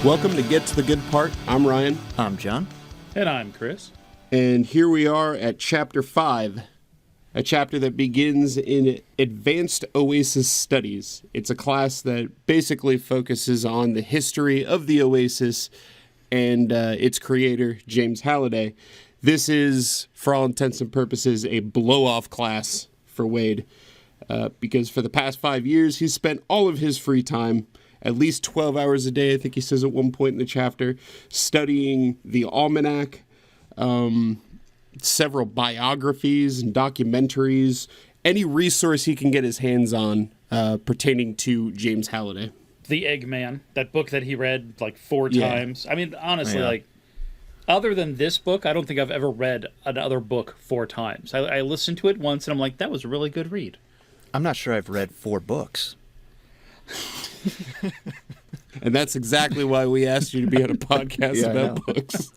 Welcome to Get to the Good Part. I'm Ryan. I'm John. And I'm Chris. And here we are at Chapter 5, a chapter that begins in Advanced Oasis Studies. It's a class that basically focuses on the history of the Oasis and its creator, James Halliday. This is, for all intents and purposes, a blow-off class for Wade, because for the past 5 years, he's spent all of his free time, at least 12 hours a day, I think he says at one point in the chapter, studying the almanac, several biographies and documentaries, any resource he can get his hands on pertaining to James Halliday. The Eggman, that book that he read like 4 times. I mean, honestly, like, other than this book, I don't think I've ever read another book 4 times. I listened to it once and I'm like, that was a really good read. I'm not sure I've read 4 books. And that's exactly why we asked you to be on a podcast about books.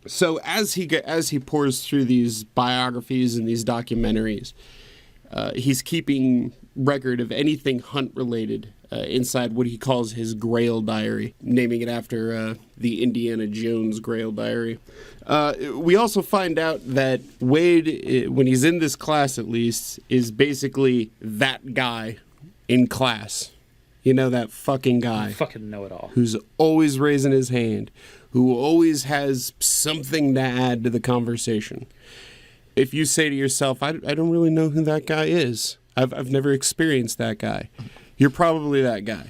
So as he pours through these biographies and these documentaries, he's keeping record of anything hunt related inside what he calls his Grail Diary, naming it after the Indiana Jones Grail Diary. We also find out that Wade, when he's in this class at least, is basically that guy in class. You know, that fucking guy. Fucking know-it-all. Who's always raising his hand, who always has something to add to the conversation. If you say to yourself, I don't really know who that guy is. I've never experienced that guy. You're probably that guy.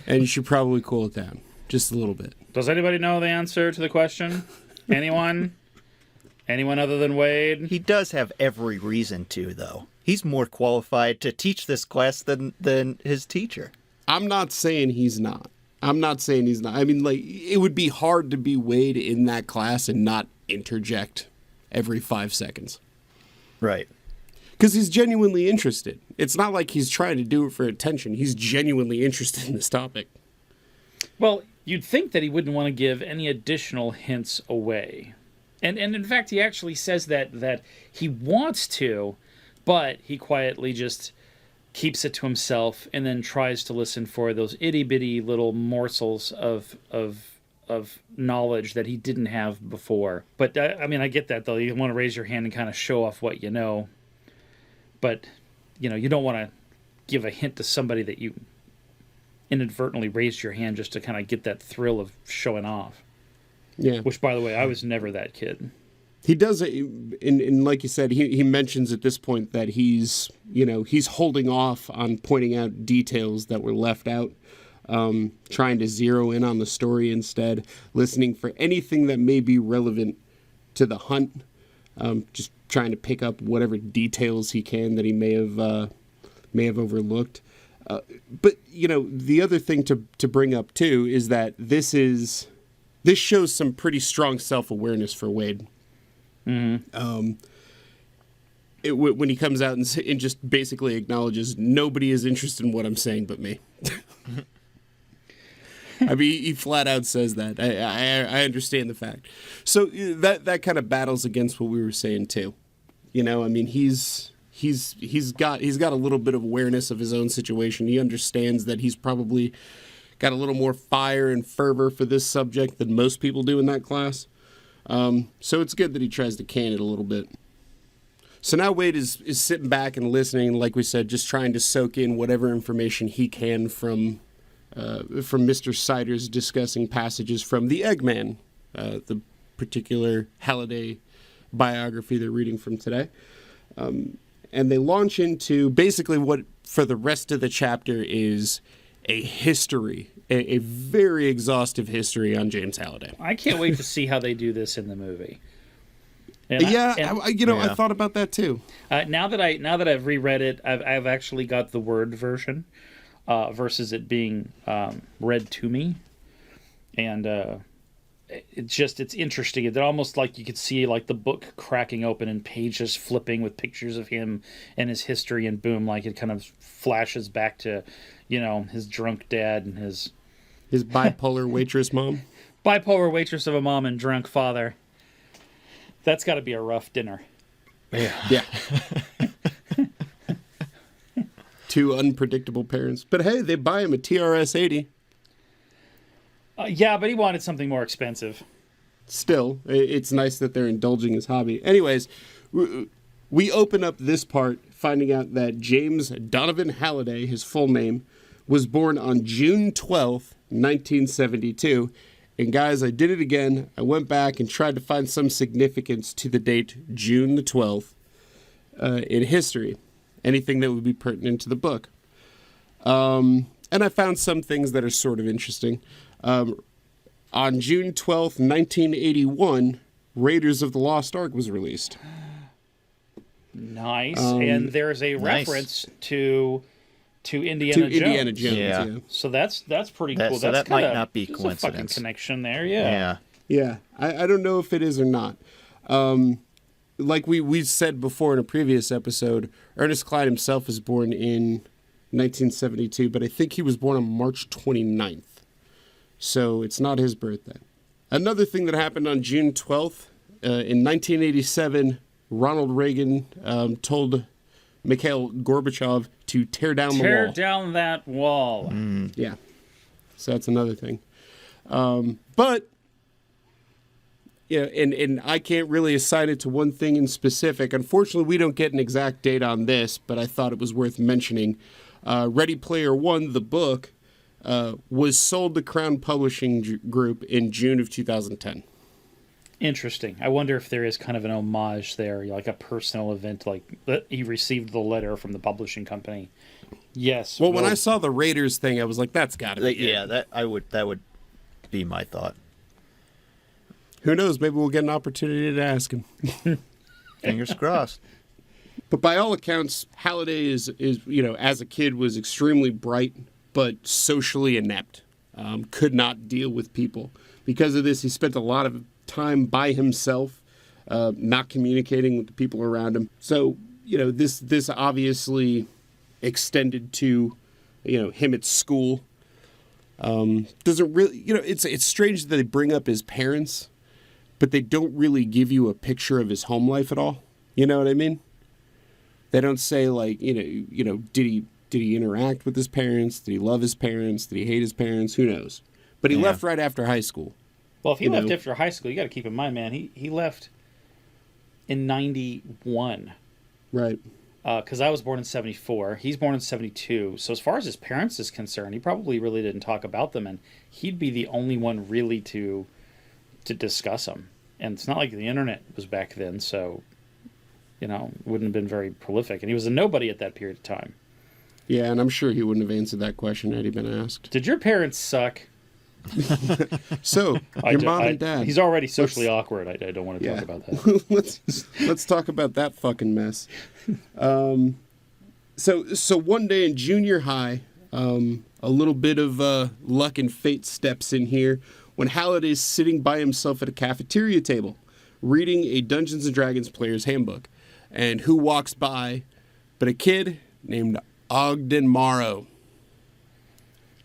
And you should probably cool it down just a little bit. Does anybody know the answer to the question? Anyone? Anyone other than Wade? He does have every reason to, though. He's more qualified to teach this class than his teacher. I'm not saying he's not. I mean, like, it would be hard to be Wade in that class and not interject every 5 seconds. Right. Because he's genuinely interested. It's not like he's trying to do it for attention. He's genuinely interested in this topic. Well, you'd think that he wouldn't want to give any additional hints away. And in fact, he actually says that he wants to, but he quietly just keeps it to himself and then tries to listen for those itty-bitty little morsels of knowledge that he didn't have before. But, I mean, I get that, though. You want to raise your hand and kind of show off what you know. But, you know, you don't want to give a hint to somebody that you inadvertently raised your hand just to kind of get that thrill of showing off. Yeah. Which, by the way, I was never that kid. He does it, and like you said, he mentions at this point that he's holding off on pointing out details that were left out, trying to zero in on the story instead, listening for anything that may be relevant to the hunt, just trying to pick up whatever details he can that he may have overlooked. But, you know, the other thing to bring up, too, is that this shows some pretty strong self-awareness for Wade. Mm-hmm. When he comes out and just basically acknowledges nobody is interested in what I'm saying but me. I mean, he flat out says that. I understand the fact. So that kind of battles against what we were saying too. You know, I mean, he's got a little bit of awareness of his own situation. He understands that he's probably got a little more fire and fervor for this subject than most people do in that class. So it's good that he tries to can it a little bit. So now Wade is sitting back and listening, like we said, just trying to soak in whatever information he can from Mr. Siders discussing passages from the Eggman, the particular Halliday biography they're reading from today. And they launch into basically what for the rest of the chapter is a history, a very exhaustive history on James Halliday. I can't wait to see how they do this in the movie. I thought about that too. Now that I've reread it, I've actually got the Word version versus it being read to me, and it's interesting. It's almost like you could see like the book cracking open and pages flipping with pictures of him and his history, and boom, like it kind of flashes back to, you know, his drunk dad and his bipolar waitress mom. Bipolar waitress of a mom and drunk father. That's got to be a rough dinner. Yeah. 2 unpredictable parents. But hey, they buy him a TRS-80. Yeah, but he wanted something more expensive. Still, it's nice that they're indulging his hobby. Anyways, we open up this part finding out that James Donovan Halliday, his full name, was born on June 12th, 1972. And guys, I did it again. I went back and tried to find some significance to the date June the 12th in history. Anything that would be pertinent to the book. And I found some things that are sort of interesting. On June 12th, 1981, Raiders of the Lost Ark was released. Nice. And there's a reference to Indiana Jones. Indiana Jones, yeah. So that's pretty cool. So that's that might not be there's coincidence. a fucking connection there, yeah. Yeah, I don't know if it is or not. Like we said before in a previous episode, Ernest Cline himself was born in 1972, but I think he was born on March 29th. So it's not his birthday. Another thing that happened on June 12th, in 1987, Ronald Reagan told Mikhail Gorbachev to tear down the wall. Tear down that wall. Yeah. So that's another thing. But, yeah, and I can't really assign it to one thing in specific. Unfortunately, we don't get an exact date on this, but I thought it was worth mentioning. Ready Player One, the book, was sold to Crown Publishing Group in June of 2010. Interesting. I wonder if there is kind of an homage there, like a personal event, like that he received the letter from the publishing company. Yes. Well, when I saw the Raiders thing, I was like, "That's got to be Yeah, it." that would be my thought. Who knows? Maybe we'll get an opportunity to ask him. Fingers crossed. But by all accounts, Halliday is as a kid was extremely bright, but socially inept. Could not deal with people. Because of this, he spent a lot of time by himself, not communicating with the people around him. So, this obviously extended to, him at school. Doesn't really, it's strange that they bring up his parents, but they don't really give you a picture of his home life at all. You know what I mean? They don't say like, did he interact with his parents? Did he love his parents? Did he hate his parents? Who knows? But he left right after high school. Well, if he left after high school, you got to keep in mind, man, he left in 91. Right. Because I was born in 74. He's born in 72. So as far as his parents is concerned, he probably really didn't talk about them, and he'd be the only one really to discuss them. And it's not like the internet was back then, so, wouldn't have been very prolific. And he was a nobody at that period of time. Yeah, and I'm sure he wouldn't have answered that question had he been asked. Did your parents suck? So, mom and dad. He's already socially awkward. I don't want to talk about that. let's talk about that fucking mess. So one day in junior high, a little bit of luck and fate steps in here when Halliday's sitting by himself at a cafeteria table, reading a Dungeons & Dragons player's handbook. And who walks by but a kid named Ogden Morrow.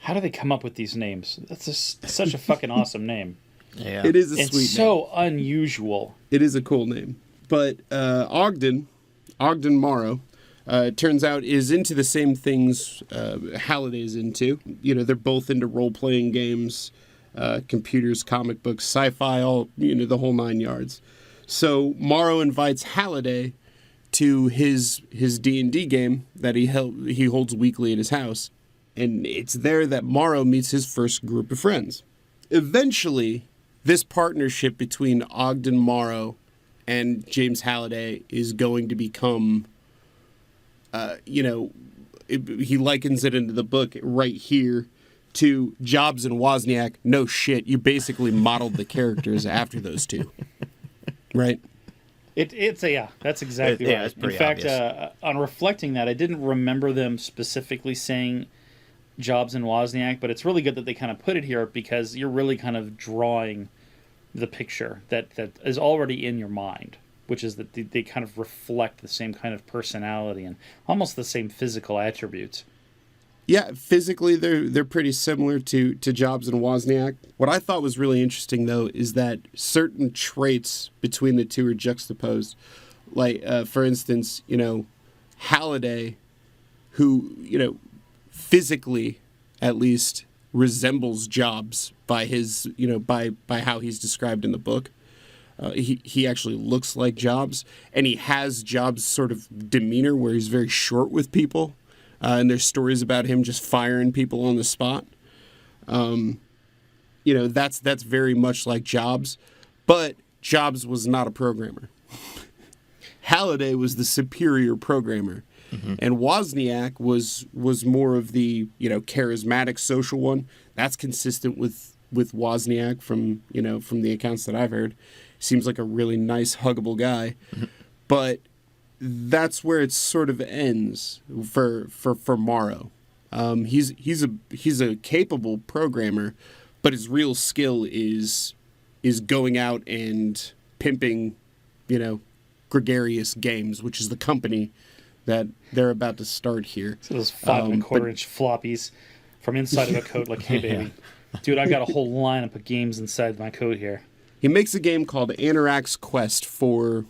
How do they come up with these names? That's such a fucking awesome name. Yeah. It is a It's sweet so name. unusual. It is a cool name. But Ogden Morrow, turns out is into the same things Halliday's into. They're both into role-playing games, computers, comic books, sci-fi, all, the whole nine yards. So Morrow invites Halliday to his D&D game that he holds weekly at his house. And it's there that Morrow meets his first group of friends. Eventually, this partnership between Ogden Morrow and James Halliday is going to become, he likens it into the book right here to Jobs and Wozniak. No shit, you basically modeled the characters after those two. Right? That's exactly right. It's pretty In fact, obvious. On reflecting that, I didn't remember them specifically saying Jobs and Wozniak, but it's really good that they kind of put it here because you're really kind of drawing the picture that is already in your mind, which is that they kind of reflect the same kind of personality and almost the same physical attributes. Yeah, physically they're pretty similar to Jobs and Wozniak. What I thought was really interesting, though, is that certain traits between the two are juxtaposed. Like, for instance, Halliday, who, physically, at least, resembles Jobs by his, by how he's described in the book. He actually looks like Jobs, and he has Jobs' sort of demeanor where he's very short with people, and there's stories about him just firing people on the spot. That's very much like Jobs, but Jobs was not a programmer. Halliday was the superior programmer, and Wozniak was more of the charismatic social one. That's consistent with Wozniak from the accounts that I've heard. Seems like a really nice, huggable guy, but that's where it sort of ends for Morrow. He's a capable programmer, but his real skill is going out and pimping, Gregarious Games, which is the company that they're about to start here. So those 5.25-inch floppies from inside of a coat, like, hey baby, dude, I got a whole lineup of games inside my coat here. He makes a game called Anoraks Quest for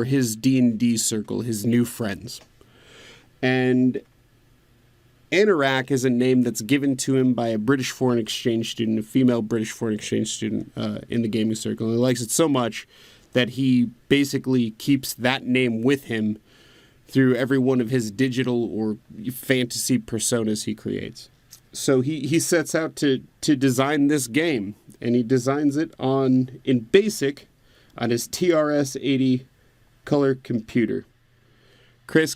his D&D circle, his new friends. And Anorak is a name that's given to him by a British foreign exchange student, a female British foreign exchange student in the gaming circle. And he likes it so much that he basically keeps that name with him through every one of his digital or fantasy personas he creates. So he sets out to design this game, and he designs it in BASIC on his TRS-80 color computer. Chris,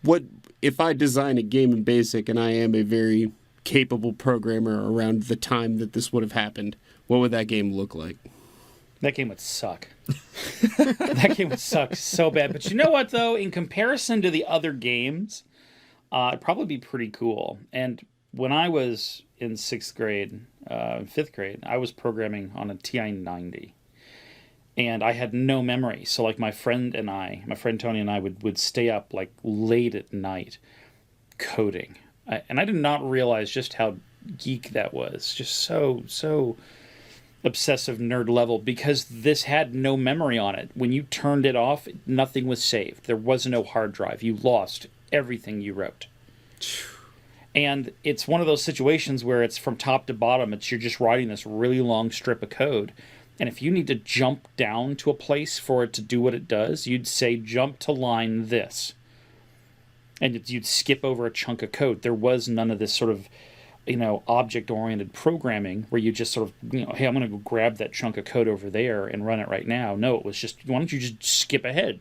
what if I design a game in BASIC and I am a very capable programmer around the time that this would have happened, what would that game look like? That game would suck. That game would suck so bad. But you know what, though? In comparison to the other games, it'd probably be pretty cool. And when I was in 5th grade, I was programming on a TI-90. And I had no memory. So, like, my friend Tony and I would stay up, like, late at night coding. And I did not realize just how geek that was. Just so obsessive nerd level, because this had no memory on it. When you turned it off, nothing was saved. There was no hard drive. You lost everything you wrote. And it's one of those situations where it's from top to bottom. You're just writing this really long strip of code. And if you need to jump down to a place for it to do what it does, you'd say jump to line this. And you'd skip over a chunk of code. There was none of this sort of object-oriented programming where you just sort of, hey, I'm going to go grab that chunk of code over there and run it right now. No, it was just, why don't you just skip ahead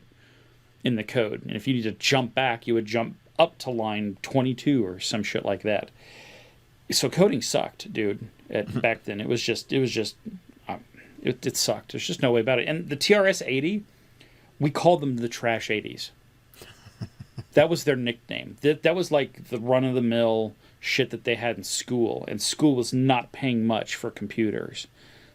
in the code? And if you need to jump back, you would jump up to line 22 or some shit like that. So coding sucked, dude. Back then, it sucked. There's just no way about it. And the TRS-80, we called them the Trash 80s. That was their nickname. That was like the run-of-the-mill shit that they had in school, and school was not paying much for computers,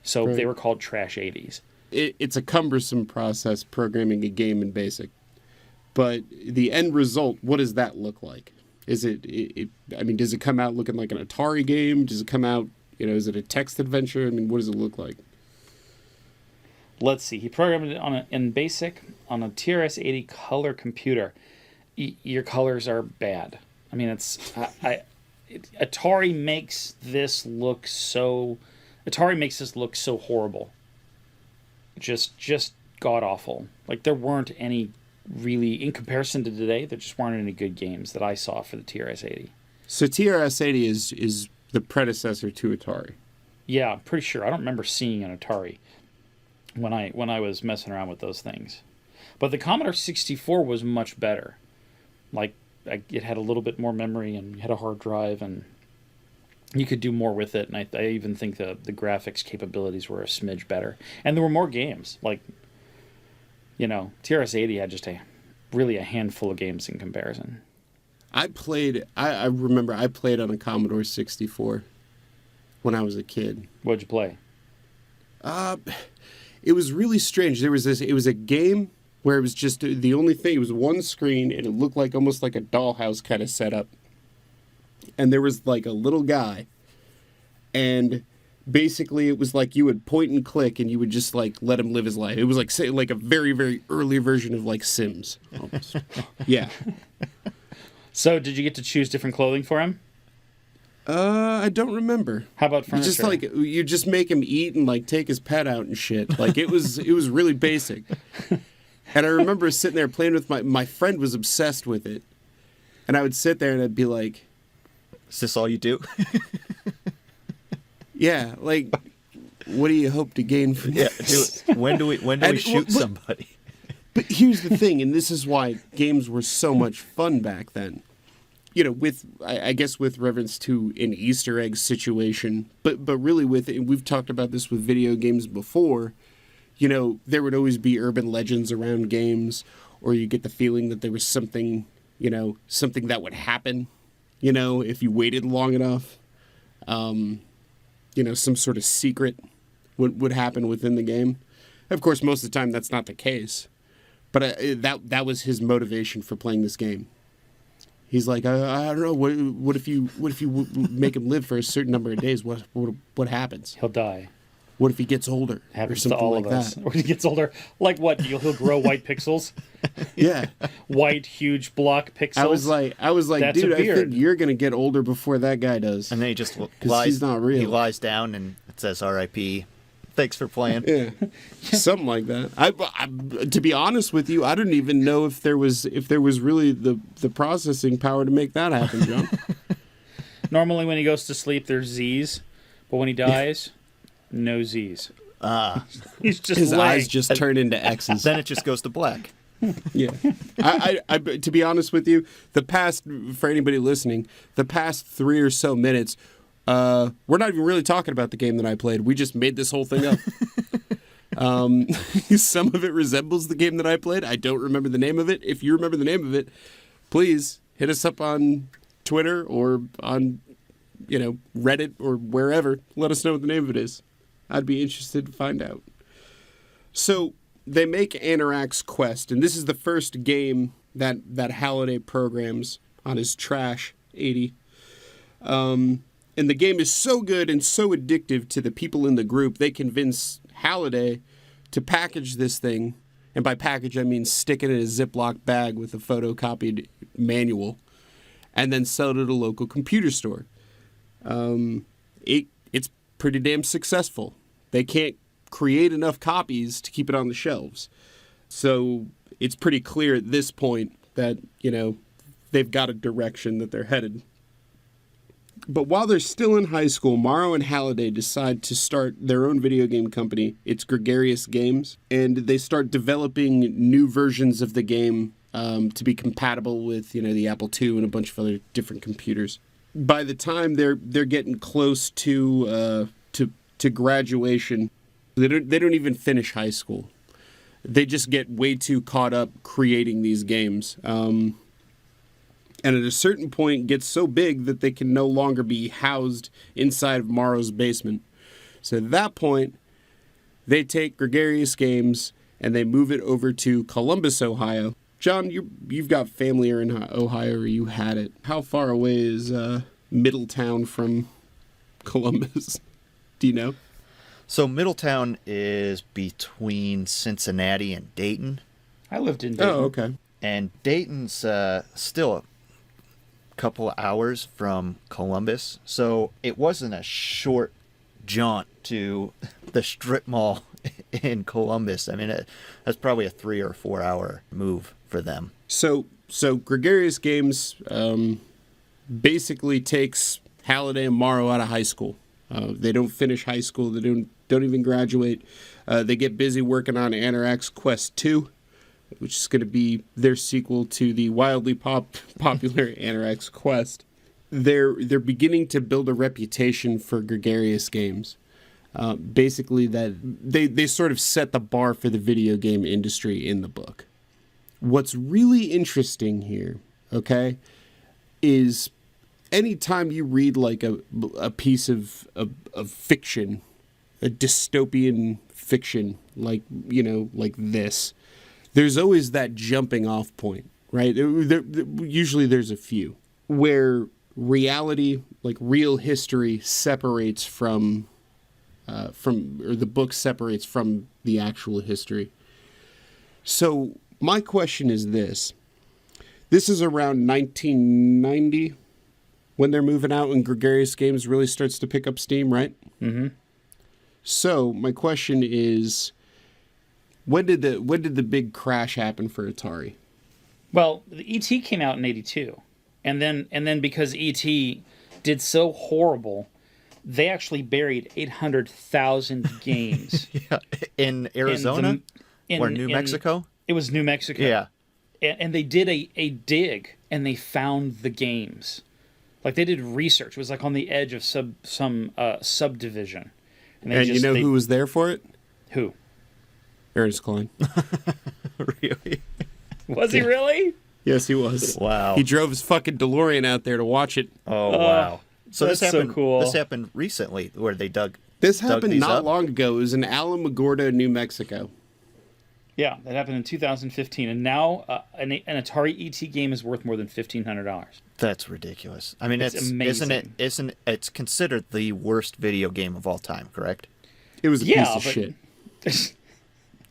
so They were called Trash 80s. It's a cumbersome process programming a game in BASIC, but the end result, what does that look like? Does it come out looking like an Atari game? Does it come out, is it a text adventure? I mean, what does it look like? Let's see. He programmed it in BASIC on a TRS-80 color computer. Your colors are bad. I mean, Atari makes this look so horrible. Just god awful. Like, there weren't any really, in comparison to today, there just weren't any good games that I saw for the TRS-80. So TRS-80 is the predecessor to Atari. Yeah, I'm pretty sure. I don't remember seeing an Atari when I was messing around with those things. But the Commodore 64 was much better. Like, it had a little bit more memory, and you had a hard drive, and you could do more with it. And I even think the graphics capabilities were a smidge better. And there were more games. Like, TRS-80 had just a handful of games in comparison. I remember I played on a Commodore 64 when I was a kid. What'd you play? It was really strange. It was a game where it was just the only thing, it was one screen, and it looked like almost like a dollhouse kind of setup. And there was like a little guy, and basically it was like you would point and click, and you would just like let him live his life. It was like, say, like a very, very early version of like Sims, almost. Yeah. So did you get to choose different clothing for him? I don't remember. How about You furniture? just like you just make him eat and like take his pet out and shit. Like it was really basic. And I remember sitting there playing with my friend was obsessed with it. And I would sit there and I'd be like, Is this all you do? yeah, like what do you hope to gain from this? When do we shoot somebody? But here's the thing, and this is why games were so much fun back then. You know, with I guess with reference to an Easter egg situation, but really with and we've talked about this with video games before. You know, there would always be urban legends around games, or you get the feeling that there was something, you know, something that would happen, you know, if you waited long enough. You know, some sort of secret would happen within the game. Of course, most of the time that's not the case, but that was his motivation for playing this game. He's like, I don't know, what if you make him live for a certain number of days? What happens? He'll die. What if he gets older? Happens or something to all like of us. that? When he gets older, like what? He'll grow white pixels, Yeah. white huge block pixels. I was like, That's dude, a I beard. think you're gonna get older before that guy does. And then he just he's not real. He lies down and it says R.I.P. Thanks for playing. Yeah, something like that. I, to be honest with you, I didn't even know if there was really the processing power to make that happen, John. Normally, when he goes to sleep, there's Z's, but when he dies, no Z's. He's just His laying. eyes just turn into X's. Then it just goes to black. Yeah. I to be honest with you, for anybody listening, the past 3 or so minutes, we're not even really talking about the game that I played. We just made this whole thing up. Some of it resembles the game that I played. I don't remember the name of it. If you remember the name of it, please hit us up on Twitter or on, Reddit or wherever. Let us know what the name of it is. I'd be interested to find out. So they make Anoraks Quest, and this is the first game that Halliday programs on his Trash 80. And the game is so good and so addictive to the people in the group, they convince Halliday to package this thing. And by package, I mean stick it in a Ziploc bag with a photocopied manual and then sell it at a local computer store. It's pretty damn successful. They can't create enough copies to keep it on the shelves. So it's pretty clear at this point that, they've got a direction that they're headed. But while they're still in high school, Morrow and Halliday decide to start their own video game company. It's Gregarious Games, and they start developing new versions of the game to be compatible with, the Apple II and a bunch of other different computers. By the time they're getting close to graduation, they don't even finish high school. They just get way too caught up creating these games. And at a certain point gets so big that they can no longer be housed inside of Morrow's basement. So at that point, they take Gregarious Games and they move it over to Columbus, Ohio. John, you've got family in Ohio, or you had it. How far away is Middletown from Columbus? Do you know? So Middletown is between Cincinnati and Dayton. I lived in Dayton. Oh, okay. And Dayton's still a couple hours from Columbus. So it wasn't a short jaunt to the strip mall in Columbus. I mean, that's probably a 3 or 4 hour move for them. So Gregarious Games basically takes Halliday and Morrow out of high school. They don't finish high school. They don't even graduate. They get busy working on Anoraks Quest 2, which is going to be their sequel to the wildly popular Anoraks Quest. They're beginning to build a reputation for Gregarious Games. Basically, that they sort of set the bar for the video game industry in the book. What's really interesting here, okay, is anytime you read like a piece of fiction, a dystopian fiction, like this, there's always that jumping off point, right? Usually there's a few where reality, like real history, separates from or the book separates from the actual history. So my question is this. This is around 1990 when they're moving out and Gregarious Games really starts to pick up steam, right? Mm-hmm. So my question is, when did the big crash happen for Atari? Well, the ET came out in '82, and then because ET did so horrible, they actually buried 800,000 games. Yeah, in Arizona or New Mexico. It was New Mexico. Yeah, and they did a dig, and they found the games. Like, they did research. It was like on the edge of some subdivision. And you know who was there for it? Who? Ernest Klein. really? Was he really? Yes, he was. Wow. He drove his fucking DeLorean out there to watch it. Oh, wow. So that's this happened. so cool. This happened recently, where they dug. This dug happened these not up? long ago. It was in Alamogordo, New Mexico. Yeah, that happened in 2015, and now an Atari ET game is worth more than $1,500. That's ridiculous. I mean, It's amazing. Isn't it's considered the worst video game of all time? Correct. It was a piece of shit.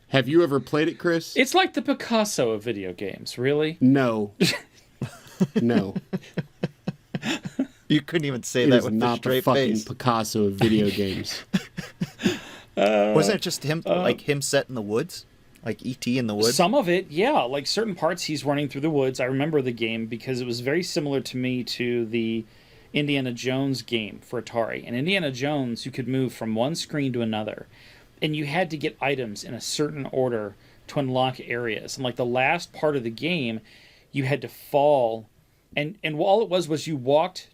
Have you ever played it, Chris? It's like the Picasso of video games, really. No. No. You couldn't even say It that is with not a the straight fucking face. Picasso of video games. Wasn't it just him, like him set in the woods, like E.T. in the woods? Some of it, yeah. Like certain parts, he's running through the woods. I remember the game because it was very similar to me to the Indiana Jones game for Atari. In Indiana Jones, you could move from one screen to another, and you had to get items in a certain order to unlock areas. And like the last part of the game, you had to fall, and all it was you walked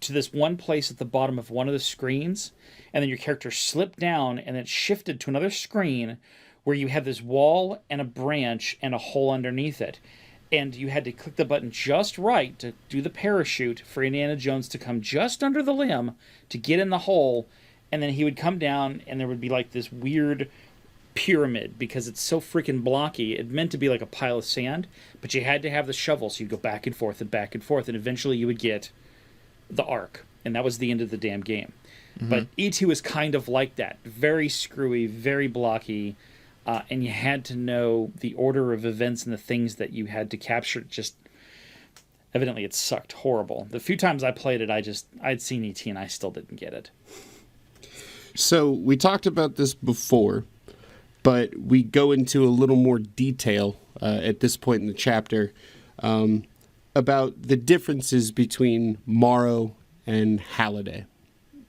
to this one place at the bottom of one of the screens, and then your character slipped down and it shifted to another screen where you had this wall and a branch and a hole underneath it. And you had to click the button just right to do the parachute for Indiana Jones to come just under the limb to get in the hole, and then he would come down and there would be like this weird pyramid because it's so freaking blocky. It meant to be like a pile of sand, but you had to have the shovel, so you'd go back and forth, and eventually you would get the arc, and that was the end of the damn game. Mm-hmm. But E2 is kind of like that. Very screwy, very blocky, and you had to know the order of events and the things that you had to capture. Just evidently it sucked horrible. The few times I played it, I'd seen ET and I still didn't get it. So we talked about this before, but we go into a little more detail at this point in the chapter about the differences between Morrow and Halliday.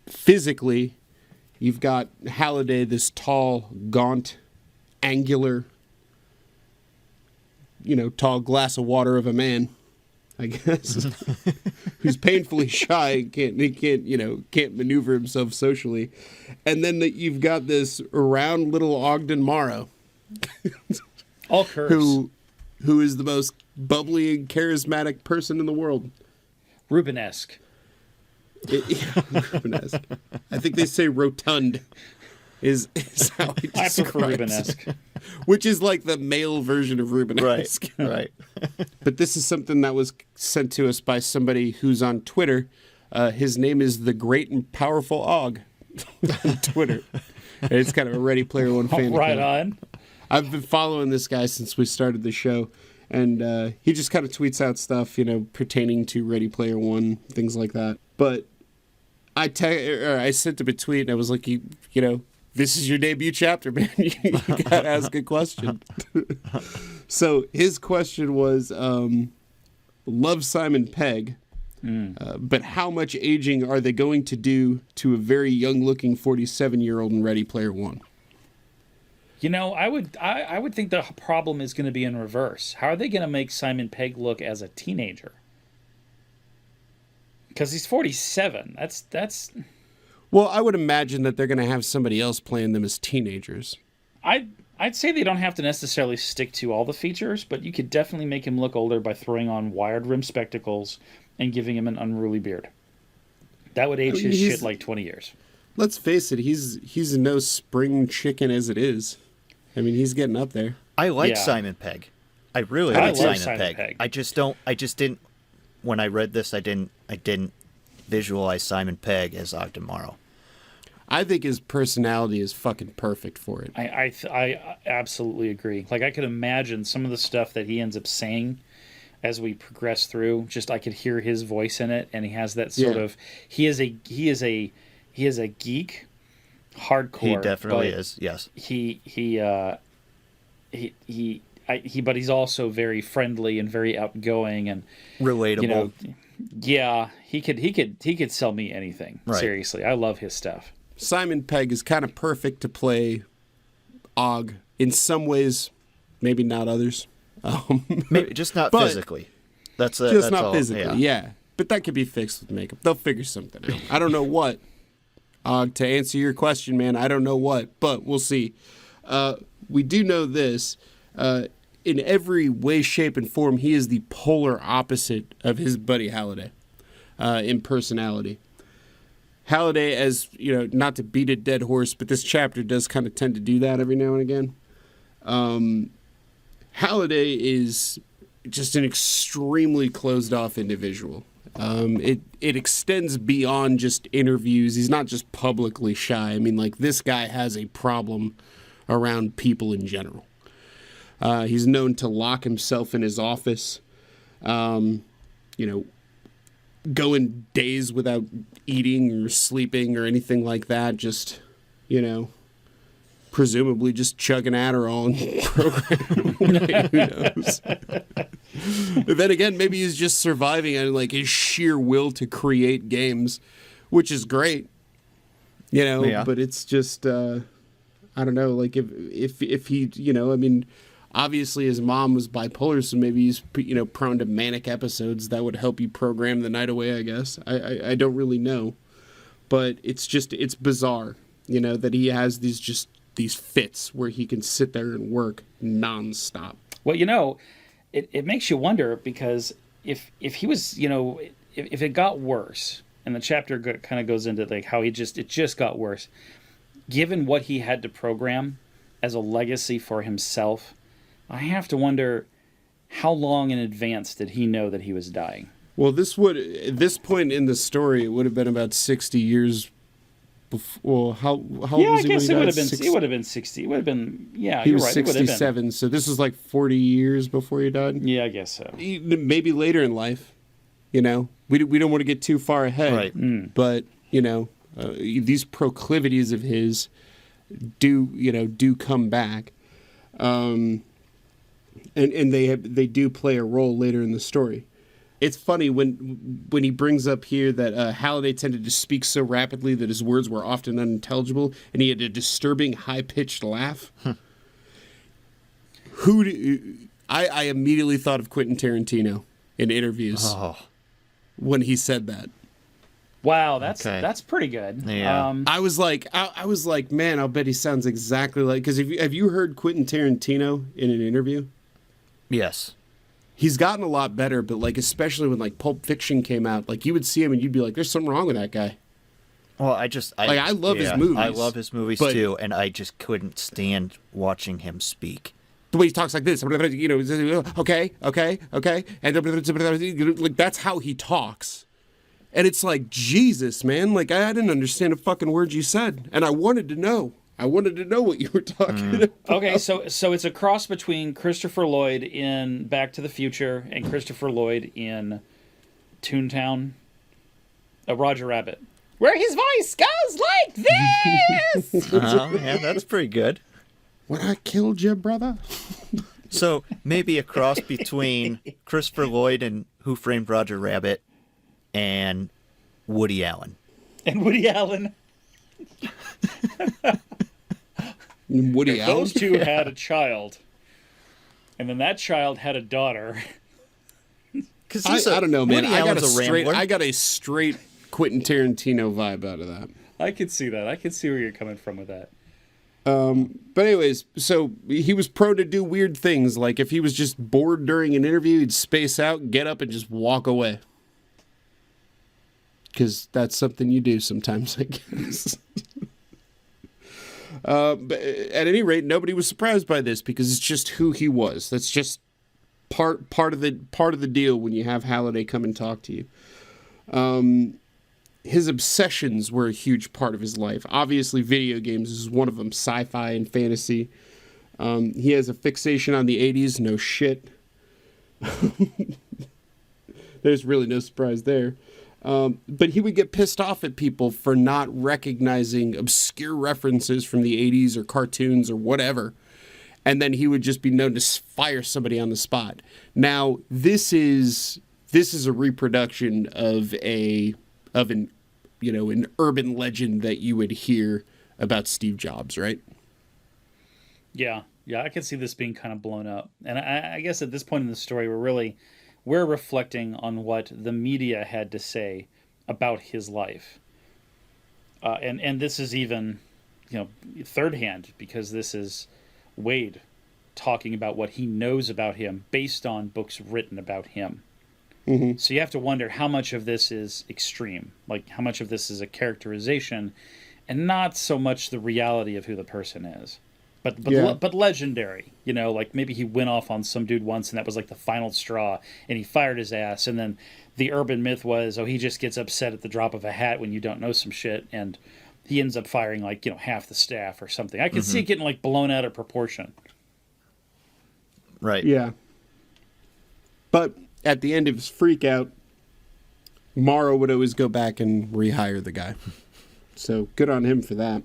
Physically, you've got Halliday, this tall, gaunt, angular, tall glass of water of a man, I guess, who's painfully shy and can't maneuver himself socially. And then you've got this round little Ogden Morrow, all curves, who is the most bubbly and charismatic person in the world. Rubenesque. Rubenesque. I think they say rotund is how he I prefer describes Rubenesque. it. Which is like the male version of Rubenesque. Right. But this is something that was sent to us by somebody who's on Twitter. His name is the Great and Powerful Og on Twitter. And it's kind of a Ready Player One fan. Right account. on. I've been following this guy since we started the show. And he just kind of tweets out stuff, pertaining to Ready Player One, things like that. But I sent him a tweet, and I was like, this is your debut chapter, man. You gotta ask a question. So his question was, love Simon Pegg, but how much aging are they going to do to a very young-looking 47-year-old in Ready Player One? I would think the problem is going to be in reverse. How are they going to make Simon Pegg look as a teenager? Because he's 47. That's. Well, I would imagine that they're going to have somebody else playing them as teenagers. I'd say they don't have to necessarily stick to all the features, but you could definitely make him look older by throwing on wired rim spectacles and giving him an unruly beard. That would age his shit like 20 years. Let's face it, he's no spring chicken as it is. I mean, he's getting up there. I like Simon Pegg. I really like Simon Pegg. I just didn't. When I read this, I didn't visualize Simon Pegg as Ogden Morrow. I think his personality is fucking perfect for it. I absolutely agree. Like, I could imagine some of the stuff that he ends up saying. as we progress through. Just I could hear his voice in it, and he has that sort of. He is a geek, hardcore. He definitely is. Yes. But he's also very friendly and very outgoing and relatable. Yeah, he could sell me anything. Right. Seriously, I love his stuff. Simon Pegg is kind of perfect to play Og in some ways, maybe not others. Maybe just not physically. That's not all, physically. Yeah, but that could be fixed with makeup. They'll figure something out. I don't know what. To answer your question, man, I don't know what, but we'll see. We do know this. In every way, shape, and form, he is the polar opposite of his buddy Halliday in personality. Halliday, as not to beat a dead horse, but this chapter does kind of tend to do that every now and again. Halliday is just an extremely closed-off individual. It extends beyond just interviews. He's not just publicly shy. I mean, like, this guy has a problem around people in general. He's known to lock himself in his office, going days without eating or sleeping or anything like that. Just, presumably just chugging Adderall and programming. Who knows? But then again, maybe he's just surviving on like his sheer will to create games, which is great. But it's just I don't know. Like if he I mean. Obviously, his mom was bipolar, so maybe he's prone to manic episodes that would help you program the night away. I guess I don't really know, but it's bizarre, that he has these fits where he can sit there and work nonstop. Well, it makes you wonder, because if he was if it got worse, and the chapter kind of goes into like how it just got worse, given what he had to program as a legacy for himself. I have to wonder, how long in advance did he know that he was dying? Well, at this point in the story, it would have been about 60 years before. Well, how old was he? I guess it would have been 60. It would have been, yeah, he you're was right. 67, so this is like 40 years before he died? Yeah, I guess so. Maybe later in life, we don't want to get too far ahead. Right. But, these proclivities of his do come back. And they do play a role later in the story. It's funny when he brings up here that Halliday tended to speak so rapidly that his words were often unintelligible, and he had a disturbing high-pitched laugh. I immediately thought of Quentin Tarantino in interviews when he said that. Wow, that's pretty good. Yeah. I was like, man, I'll bet he sounds exactly like. Because have you heard Quentin Tarantino in an interview? Yes. He's gotten a lot better, but like especially when like Pulp Fiction came out, like you would see him and you'd be like, "There's something wrong with that guy." Well, I love his movies. I love his movies too, and I just couldn't stand watching him speak. The way he talks like this, okay, and like that's how he talks. And it's like, Jesus, man, like I didn't understand a fucking word you said, and I wanted to know. I wanted to know what you were talking about. Okay, so it's a cross between Christopher Lloyd in Back to the Future and Christopher Lloyd in Toontown. Roger Rabbit. Where his voice goes like this! Yeah, that's pretty good. When I killed your brother? So maybe a cross between Christopher Lloyd and Who Framed Roger Rabbit and Woody Allen. And Woody Allen. Woody Allen? Those two had a child, and then that child had a daughter. I don't know, man. Woody I got a straight Quentin Tarantino vibe out of that. I could see that. I could see where you're coming from with that. But anyways, so he was prone to do weird things. Like if he was just bored during an interview, he'd space out, get up, and just walk away. Because that's something you do sometimes, I guess. But at any rate, nobody was surprised by this because it's just who he was. That's just part of the deal when you have Halliday come and talk to you. His obsessions were a huge part of his life. Obviously, video games is one of them, sci-fi and fantasy. He has a fixation on the 80s, no shit. There's really no surprise there. But he would get pissed off at people for not recognizing obscure references from the 80s or cartoons or whatever. And then he would just be known to fire somebody on the spot. Now, this is a reproduction of an urban legend that you would hear about Steve Jobs, right? Yeah, I can see this being kind of blown up. And I guess at this point in the story, we're reflecting on what the media had to say about his life. And this is even, third hand, because this is Wade talking about what he knows about him based on books written about him. Mm-hmm. So you have to wonder how much of this is extreme, like how much of this is a characterization and not so much the reality of who the person is. But legendary, like maybe he went off on some dude once and that was like the final straw and he fired his ass. And then the urban myth was, he just gets upset at the drop of a hat when you don't know some shit. And he ends up firing half the staff or something. I can see it getting blown out of proportion. Right. Yeah. But at the end of his freak out, Morrow would always go back and rehire the guy. So good on him for that.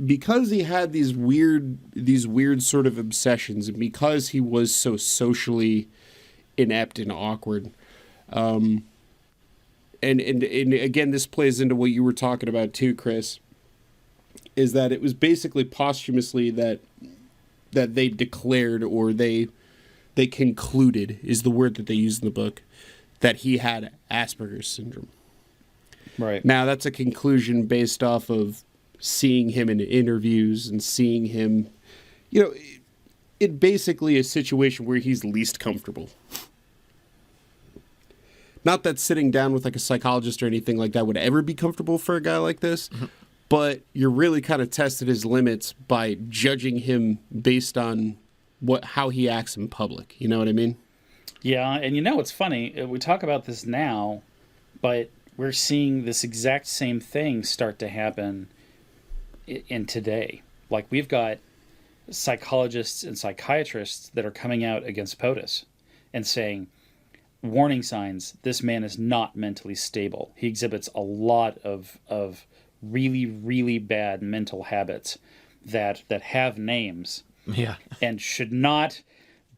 Because he had these weird sort of obsessions, and because he was so socially inept and awkward, and again, this plays into what you were talking about too, Chris, is that it was basically posthumously that they declared, or they concluded, is the word that they use in the book, that he had Asperger's syndrome. Right. Now, that's a conclusion based off of seeing him in interviews and seeing him, it basically a situation where he's least comfortable. Not that sitting down with a psychologist or anything like that would ever be comfortable for a guy like this, but you're really kind of tested his limits by judging him based on how he acts in public. You know what I mean? Yeah, and it's funny, we talk about this now, but we're seeing this exact same thing start to happen in today. We've got psychologists and psychiatrists that are coming out against POTUS and saying, warning signs, this man is not mentally stable. He exhibits a lot of really, really bad mental habits that have names and should not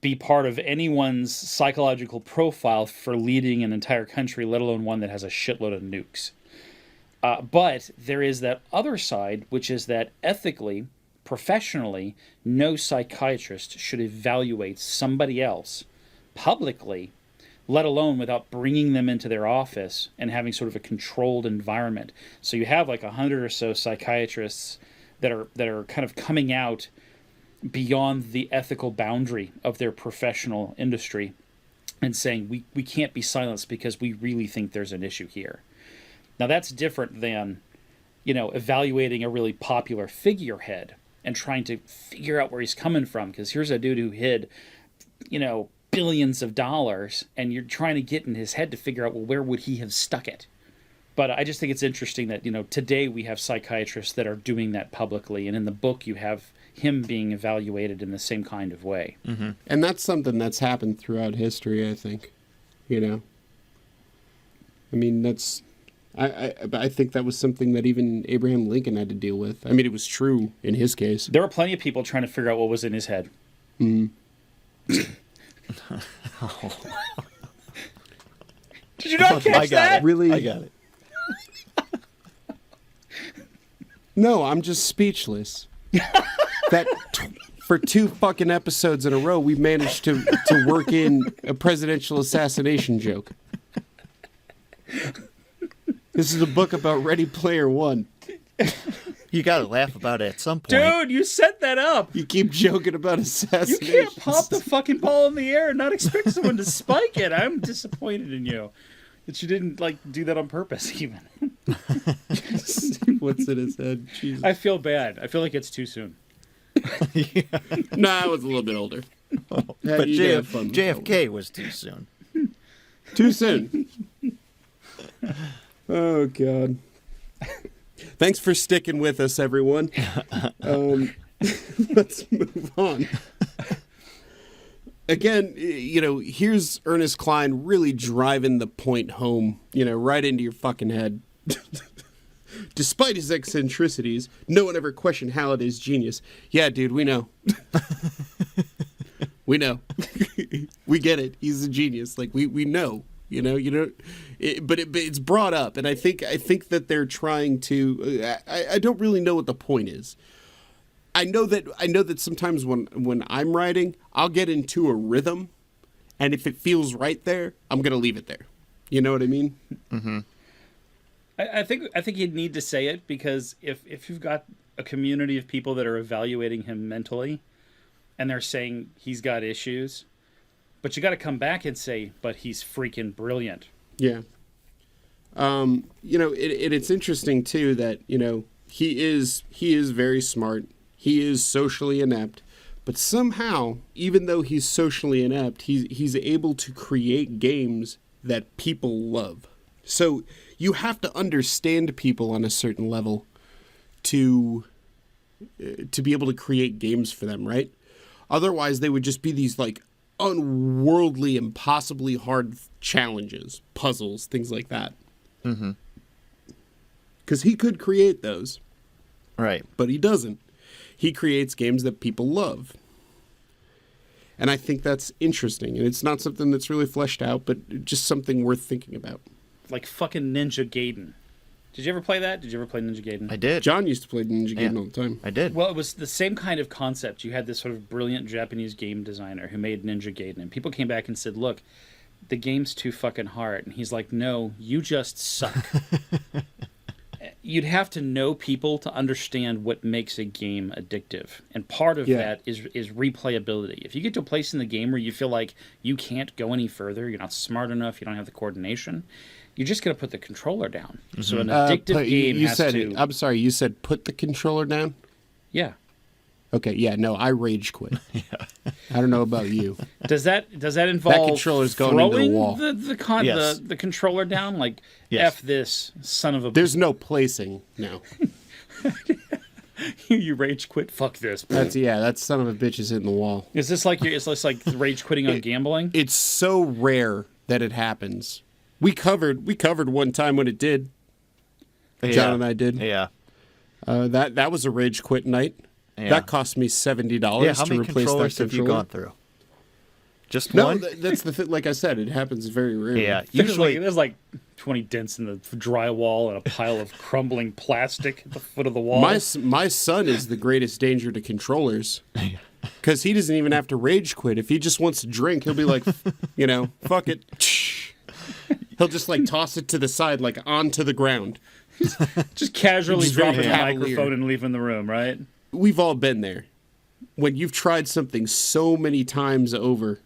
be part of anyone's psychological profile for leading an entire country, let alone one that has a shitload of nukes. But there is that other side, which is that ethically, professionally, no psychiatrist should evaluate somebody else publicly, let alone without bringing them into their office and having sort of a controlled environment. So you have 100 or so psychiatrists that are kind of coming out beyond the ethical boundary of their professional industry and saying, we can't be silenced because we really think there's an issue here. Now, that's different than, evaluating a really popular figurehead and trying to figure out where he's coming from. Because here's a dude who hid, billions of dollars, and you're trying to get in his head to figure out, well, where would he have stuck it? But I just think it's interesting that, today we have psychiatrists that are doing that publicly. And in the book, you have him being evaluated in the same kind of way. Mm-hmm. And that's something that's happened throughout history, I think. I mean, that's... I think that was something that even Abraham Lincoln had to deal with. I mean, it was true in his case. There were plenty of people trying to figure out what was in his head. Mm. Did you not catch that? Really? I got it. No, I'm just speechless. For 2 fucking episodes in a row, we've managed to work in a presidential assassination joke. This is a book about Ready Player One. You gotta laugh about it at some point. Dude, you set that up. You keep joking about assassination. You can't pop the fucking ball in the air and not expect someone to spike it. I'm disappointed in you. That you didn't do that on purpose even. What's in his head? Jesus. I feel bad. I feel like it's too soon. Yeah. Nah, I was a little bit older. But JFK was too soon. Too soon. Oh, God. Thanks for sticking with us, everyone. Let's move on. again, here's Ernest Cline really driving the point home, right into your fucking head. Despite his eccentricities, no one ever questioned Halliday's genius. Yeah, dude, we know. We know. We get it. He's a genius. Like, we know. But it's brought up, and I think that they're trying to. I don't really know what the point is. I know that sometimes when I'm writing, I'll get into a rhythm, and if it feels right there, I'm gonna leave it there. You know what I mean? Mm-hmm. I think you'd need to say it, because if you've got a community of people that are evaluating him mentally, and they're saying he's got issues, but you got to come back and say, but he's freaking brilliant. Yeah. It's interesting too that he is very smart. He is socially inept, but somehow, even though he's socially inept, he's able to create games that people love. So you have to understand people on a certain level to be able to create games for them, right? Otherwise, they would just be these like unworldly, impossibly hard challenges, puzzles, things like that. Mm-hmm. Because he could create those. Right. But he doesn't. He creates games that people love. And I think that's interesting. And it's not something that's really fleshed out, but just something worth thinking about. Like fucking Ninja Gaiden. Did you ever play that? Did you ever play Ninja Gaiden? I did. John used to play Ninja Gaiden all the time. I did. Well, it was the same kind of concept. You had this sort of brilliant Japanese game designer who made Ninja Gaiden, and people came back and said, look, the game's too fucking hard. And he's like, no, you just suck. You'd have to know people to understand what makes a game addictive. And part of that is replayability. If you get to a place in the game where you feel like you can't go any further, you're not smart enough, you don't have the coordination, you're just going to put the controller down. Mm-hmm. So an addictive game has to... I'm sorry, you said put the controller down? Yeah. Okay, yeah, no, I rage quit. Yeah. I don't know about you. Does that involve that controller's going into the wall? The controller down? Like, yes. F this, son of a... There's no placing now. You rage quit? Fuck this. That son of a bitch is hitting the wall. Is this like it's like rage quitting on gambling? It's so rare that it happens. We covered one time when it did. Yeah. John and I did. Yeah. That was a rage quit night. Yeah. That cost me $70 how to many replace that controllers have you gone through? Just no, one? That's the thing. Like I said, it happens very rarely. Yeah, usually there's like 20 dents in the drywall and a pile of crumbling plastic at the foot of the wall. My son is the greatest danger to controllers because he doesn't even have to rage quit. If he just wants to drink, he'll be like, fuck it. He'll just like toss it to the side, like onto the ground. Just casually dropping the microphone and leaving the room, right? We've all been there. When you've tried something so many times over,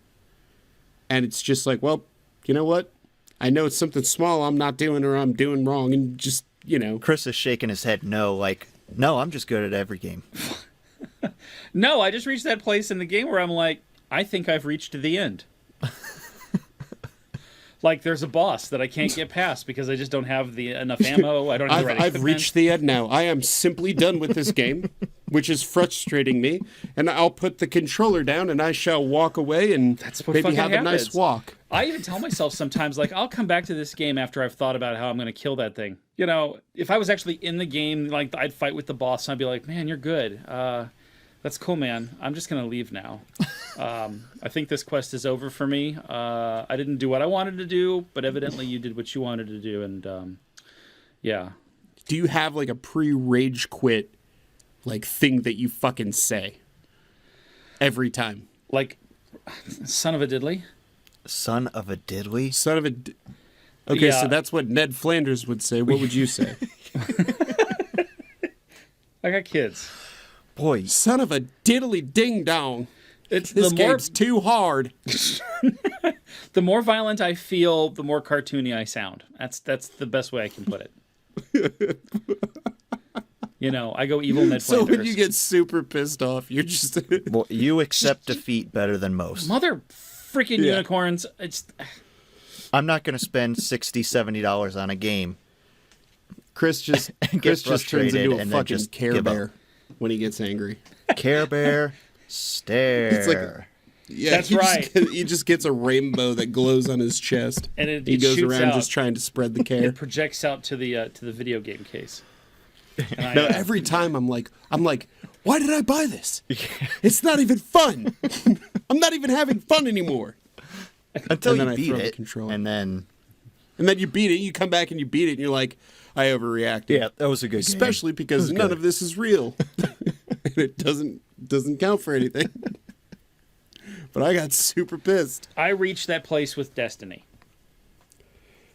and it's just like, well, you know what? I know it's something small I'm not doing or I'm doing wrong, and just, Chris is shaking his head no, I'm just good at every game. No, I just reached that place in the game where I'm like, I think I've reached the end. Like, there's a boss that I can't get past because I just don't have enough ammo. I don't have the right equipment. I've reached the end now. I am simply done with this game, which is frustrating me. And I'll put the controller down and I shall walk away and maybe have a nice walk. I even tell myself sometimes, like, I'll come back to this game after I've thought about how I'm going to kill that thing. If I was actually in the game, like, I'd fight with the boss, and I'd be like, man, you're good. That's cool, man. I'm just going to leave now. I think this quest is over for me. I didn't do what I wanted to do, but evidently you did what you wanted to do, and yeah. Do you have, like, a pre-rage quit, like, thing that you fucking say every time? Like, son of a diddly? Son of a diddly? Son of a... Okay, yeah. So that's what Ned Flanders would say. What would you say? I got kids. Boy. Son of a diddly ding-dong. This game's too hard. The more violent I feel, the more cartoony I sound. That's the best way I can put it. I go evil Ned Flanders. So when you get super pissed off, you're just... Well, you accept defeat better than most. Mother freaking unicorns. I'm not going to spend $60, $70 on a game. Chris just turns into a fucking Care Bear when he gets angry. Care Bear, stare. Yeah, That's right. He just gets a rainbow that glows on his chest, and he it goes shoots around out. just trying to spread the care. It projects out to the video game case. And No, every time I'm like, why did I buy this? It's not even fun. I'm not even having fun anymore. Until And then you I beat throw the it, controller. and then you beat it. You come back and you beat it, and you're like, I overreacted. yeah, that was a good game. Especially because none of this is real, and it doesn't count for anything. But I got super pissed. I reached that place with Destiny.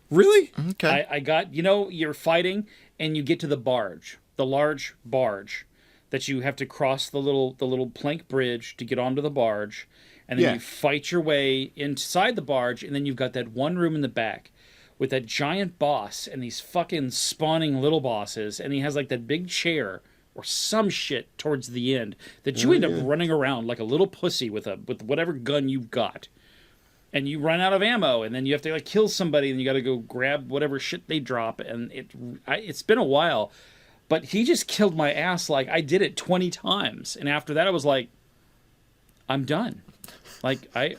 Really? Okay. I got, you're fighting and you get to the barge, the large barge that you have to cross the little plank bridge to get onto the barge, and then you fight your way inside the barge, and then you've got that one room in the back with that giant boss and these fucking spawning little bosses, and he has like that big chair or some shit towards the end that you end up running around like a little pussy with whatever gun you've got. And you run out of ammo, and then you have to kill somebody, and you got to go grab whatever shit they drop. And it's been a while, but he just killed my ass. Like, I did it 20 times, and after that, I was like, I'm done. Like, I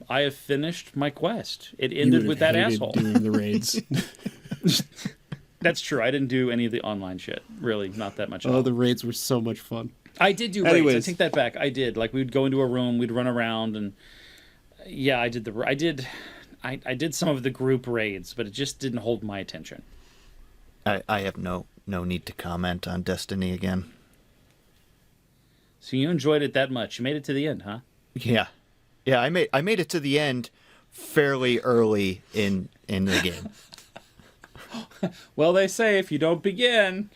have finished my quest. It ended with that asshole. Doing the raids. That's true. I didn't do any of the online shit. Really, not that much. Oh, the raids were so much fun. I did do raids. I take that back. I did. Like, we'd go into a room, we'd run around, and yeah, I did some of the group raids, but it just didn't hold my attention. I have no need to comment on Destiny again. So you enjoyed it that much? You made it to the end, huh? Yeah. I made it to the end fairly early in the game. Well, they say if you don't begin,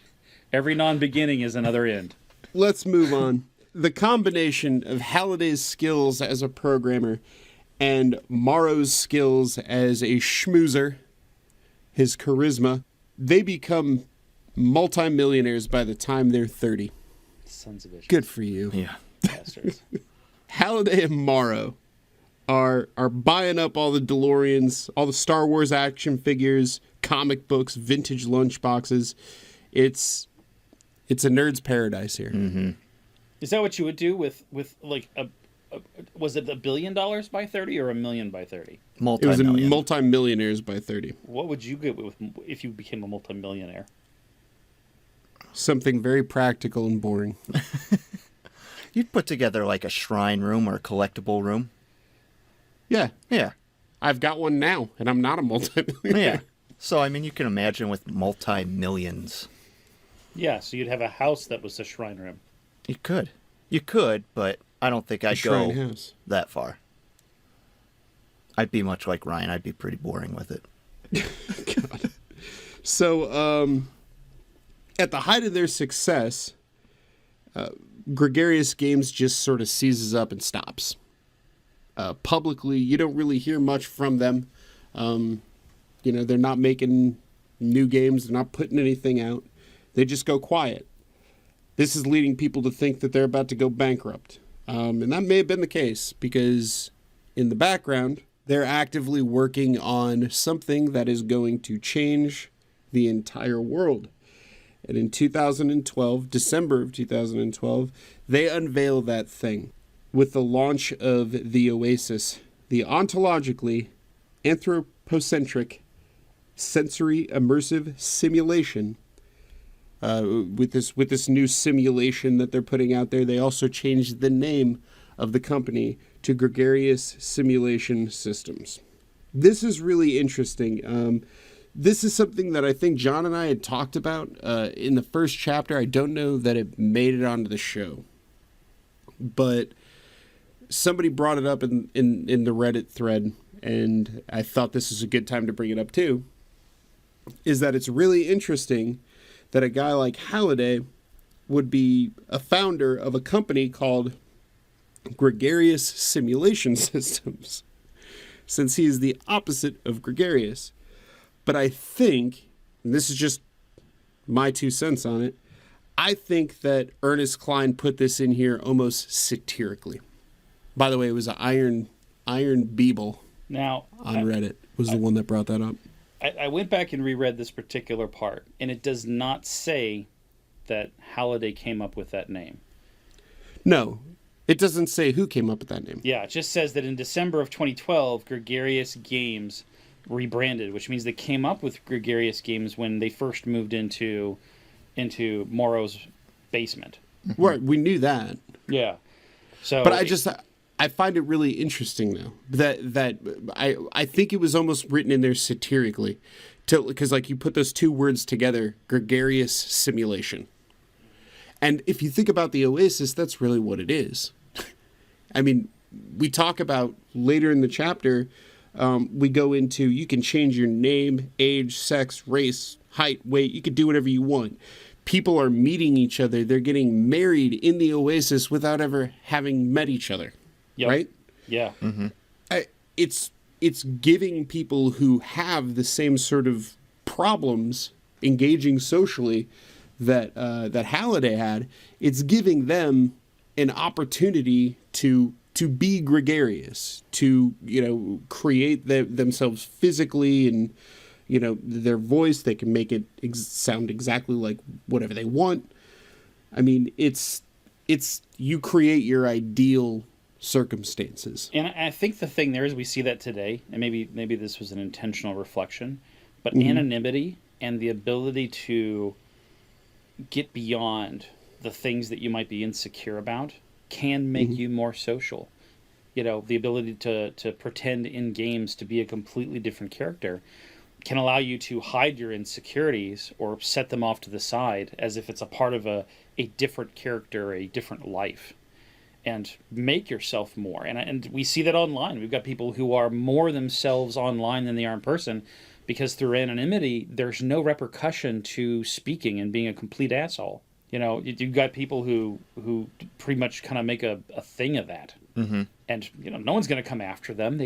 every non-beginning is another end. Let's move on. The combination of Halliday's skills as a programmer and Morrow's skills as a schmoozer, his charisma, they become multimillionaires by the time they're 30. Sons of bitches. Good for you. Yeah. Bastards. Halliday and Morrow are buying up all the DeLoreans, all the Star Wars action figures, comic books, vintage lunchboxes. It's a nerd's paradise here. Mm-hmm. Is that what you would do with like was it $1 billion by 30 or $1 million by 30? It was a multi-millionaires by 30. What would you get with if you became a multimillionaire? Something very practical and boring. You'd put together like a shrine room or a collectible room. Yeah. Yeah. I've got one now, and I'm not a multi-millionaire. Yeah. So, I mean, you can imagine with multi-millions. Yeah, so you'd have a house that was a shrine room. You could, but I don't think I'd go house. that far. I'd be much like Ryan. I'd be pretty boring with it. God. So, at the height of their success, Gregarious Games just sort of seizes up and stops. Publicly, you don't really hear much from them. They're not making new games. They're not putting anything out. They just go quiet. This is leading people to think that they're about to go bankrupt. And that may have been the case because in the background, they're actively working on something that is going to change the entire world. And in 2012, December of 2012, they unveil that thing with the launch of the Oasis, the ontologically anthropocentric sensory immersive simulation. With this new simulation that they're putting out there, they also changed the name of the company to Gregarious Simulation Systems. This is really interesting. This is something that I think John and I had talked about in the first chapter. I don't know that it made it onto the show, but somebody brought it up in the Reddit thread, and I thought this is a good time to bring it up too, is that it's really interesting that a guy like Halliday would be a founder of a company called Gregarious Simulation Systems, since he is the opposite of gregarious. But I think, and this is just my 2 cents on it, I think that Ernest Cline put this in here almost satirically. By the way, it was an Iron Beeble now on Reddit was the one that brought that up. I went back and reread this particular part, and it does not say that Halliday came up with that name. No, It doesn't say who came up with that name. Yeah, it just says that in December of 2012, Gregarious Games rebranded, which means they came up with Gregarious Games when they first moved into Morrow's basement. Right, we knew that. Yeah. So, but I find it really interesting though that I think it was almost written in there satirically, because like you put those two words together, gregarious simulation. And if you think about the Oasis, that's really what it is. I mean, we talk about later in the chapter, we go into you can change your name, age, sex, race, height, weight. You can do whatever you want. People are meeting each other. They're getting married in the Oasis without ever having met each other. Yep. Right? Yeah. Mm-hmm. It's giving people who have the same sort of problems engaging socially that Halliday had. It's giving them an opportunity to be gregarious, to create themselves physically, and their voice. They can make it sound exactly like whatever they want. I mean, it's you create your ideal circumstances. And I think the thing there is we see that today, and maybe this was an intentional reflection, but anonymity and the ability to get beyond the things that you might be insecure about can make you more social. The ability to pretend in games to be a completely different character can allow you to hide your insecurities or set them off to the side as if it's a part of a different character, a different life, and make yourself more. And we see that online. We've got people who are more themselves online than they are in person, because through anonymity, there's no repercussion to speaking and being a complete asshole. You've got people who pretty much kind of make a thing of that. Mm-hmm. And, no one's going to come after them.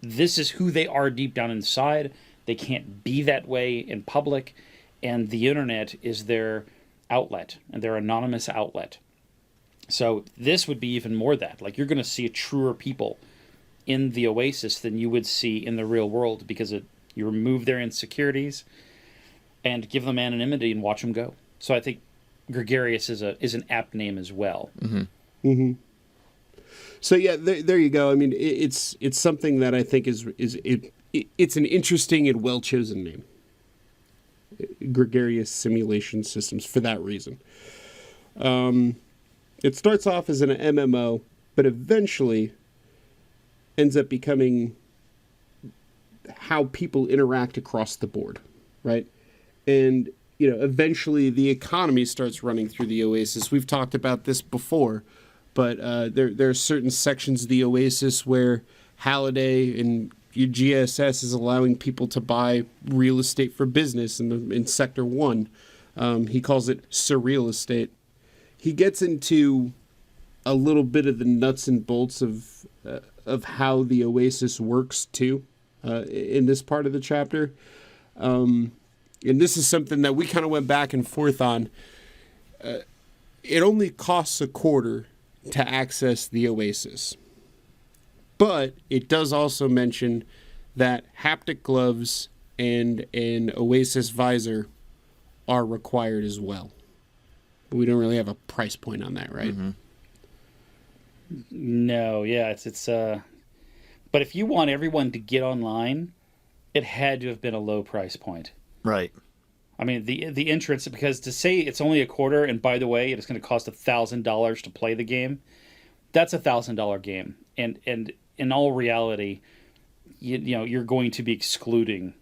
This is who they are deep down inside. They can't be that way in public. And the internet is their outlet, and their anonymous outlet. So this would be even more that. Like, you're going to see truer people in the Oasis than you would see in the real world, because you remove their insecurities and give them anonymity and watch them go. So I think Gregarious is an apt name as well. Mm-hmm. Mm-hmm. So yeah, there you go. I mean, it's something that I think it's an interesting and well chosen name. Gregarious Simulation Systems, for that reason. It starts off as an MMO, but eventually ends up becoming how people interact across the board, right? And, eventually the economy starts running through the Oasis. We've talked about this before, but there are certain sections of the Oasis where Halliday and GSS is allowing people to buy real estate for business in Sector 1. He calls it Surreal Estate. He gets into a little bit of the nuts and bolts of how the Oasis works too, in this part of the chapter. And this is something that we kind of went back and forth on. It only costs $0.25 to access the Oasis, but it does also mention that haptic gloves and an Oasis visor are required as well. But we don't really have a price point on that, right? Mm-hmm. No, yeah, it's but if you want everyone to get online, it had to have been a low price point. Right. I mean, the entrance, because to say it's only $0.25, and by the way, it's going to cost $1,000 to play the game, that's $1,000 game. And in all reality, you're going to be excluding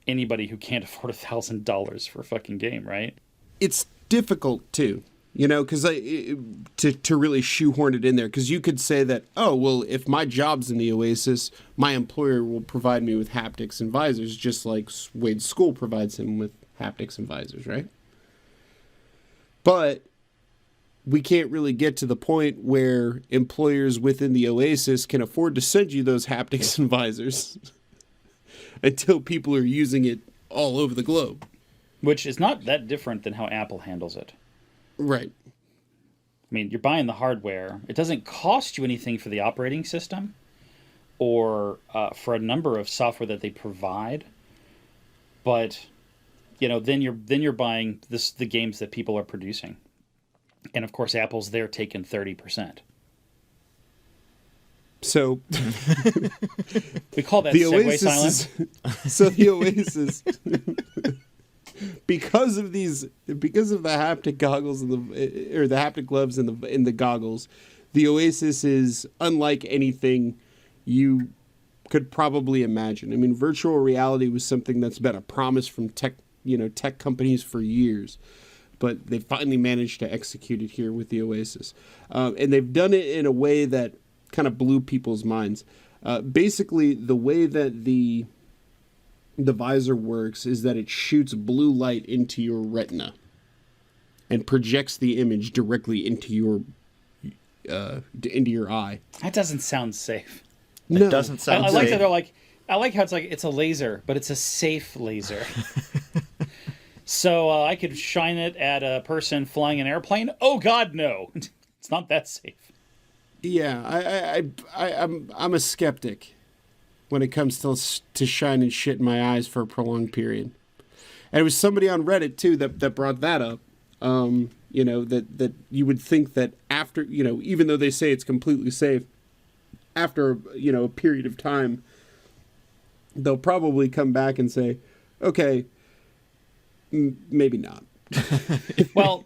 anybody who can't afford $1,000 for a fucking game, right? It's difficult too. Because to really shoehorn it in there, because you could say that, oh, well, if my job's in the Oasis, my employer will provide me with haptics and visors, just like Wade's school provides him with haptics and visors, right? But we can't really get to the point where employers within the Oasis can afford to send you those haptics and visors until people are using it all over the globe. Which is not that different than how Apple handles it. Right. I mean, you're buying the hardware. It doesn't cost you anything for the operating system or for a number of software that they provide. But, then you're buying the games that people are producing. And of course, Apple's there taking 30%. So we call that the segue Oasis silence. So the Oasis, because of the haptic goggles and the haptic gloves and the goggles, the Oasis is unlike anything you could probably imagine. I mean, virtual reality was something that's been a promise from tech companies for years, but they finally managed to execute it here with the Oasis, and they've done it in a way that kind of blew people's minds. Basically, the way that the visor works is that it shoots blue light into your retina and projects the image directly into your eye. That doesn't sound safe. No, it doesn't sound I safe. like that they're like, I like how it's a laser, but it's a safe laser. So I could shine it at a person flying an airplane. Oh God, no! It's not that safe. Yeah, I'm a skeptic when it comes to shining shit in my eyes for a prolonged period. And it was somebody on Reddit too that brought that up. That you would think that after, even though they say it's completely safe, after a period of time, they'll probably come back and say, okay, maybe not. Well,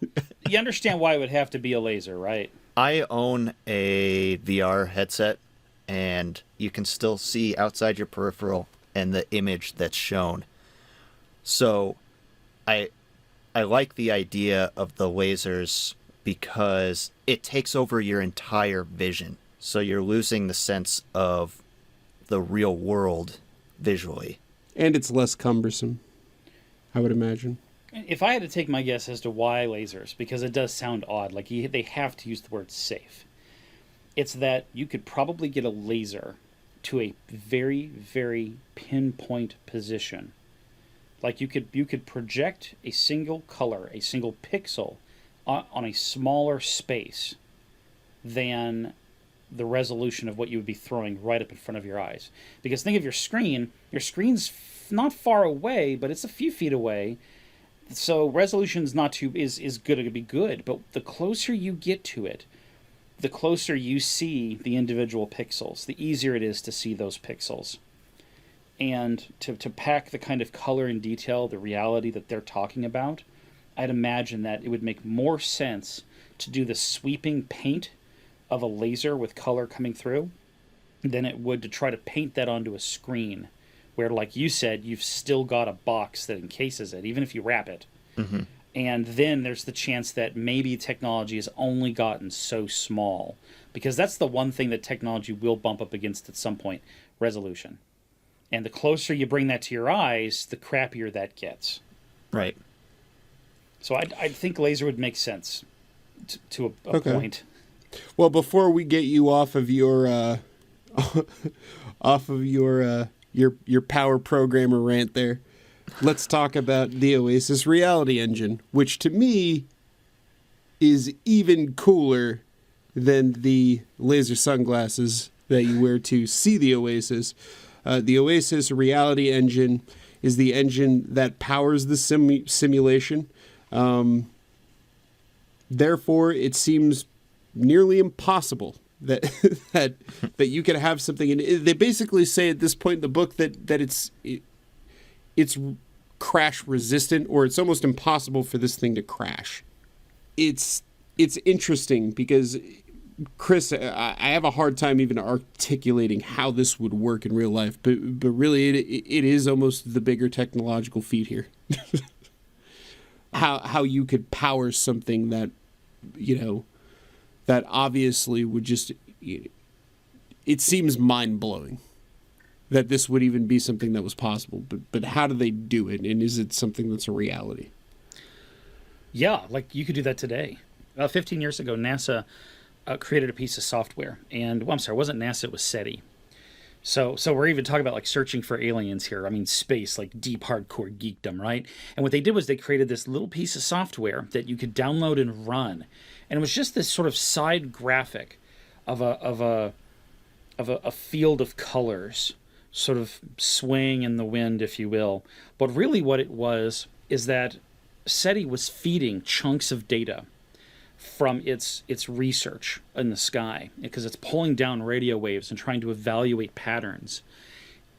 you understand why it would have to be a laser, right? I own a VR headset, and you can still see outside your peripheral and the image that's shown. So I like the idea of the lasers because it takes over your entire vision. So you're losing the sense of the real world visually. And it's less cumbersome, I would imagine. If I had to take my guess as to why lasers, because it does sound odd, like they have to use the word safe, it's that you could probably get a laser to a very, very pinpoint position. Like you could project a single color, a single pixel on a smaller space than the resolution of what you would be throwing right up in front of your eyes. Because think of your screen. Your screen's not far away, but it's a few feet away. So resolution's not too is good. It could be good, but the closer you get to it, the closer you see the individual pixels, the easier it is to see those pixels. And to pack the kind of color and detail, the reality that they're talking about, I'd imagine that it would make more sense to do the sweeping paint of a laser with color coming through than it would to try to paint that onto a screen where, like you said, you've still got a box that encases it, even if you wrap it. Mm-hmm. And then there's the chance that maybe technology has only gotten so small, because that's the one thing that technology will bump up against at some point, resolution. And the closer you bring that to your eyes, the crappier that gets. Right. So I think laser would make sense to a point. Well, before we get you off of your your power programmer rant there, let's talk about the Oasis reality engine, which to me is even cooler than the laser sunglasses that you wear to see the Oasis. The Oasis reality engine is the engine that powers the simulation. Therefore, it seems nearly impossible that that you could have something. And they basically say at this point in the book that it's crash resistant, or it's almost impossible for this thing to crash. It's interesting because, Chris, I have a hard time even articulating how this would work in real life, but really it is almost the bigger technological feat here. How you could power something that, that obviously would just, it seems mind-blowing that this would even be something that was possible, but how do they do it, and is it something that's a reality? Yeah, like you could do that today. 15 years ago, NASA created a piece of software, and well, I'm sorry, it wasn't NASA, it was SETI. So we're even talking about like searching for aliens here. I mean, space, like deep hardcore geekdom, right? And what they did was they created this little piece of software that you could download and run, and it was just this sort of side graphic of a field of colors, sort of swaying in the wind, if you will. But really, what it was is that SETI was feeding chunks of data from its research in the sky, because it's pulling down radio waves and trying to evaluate patterns.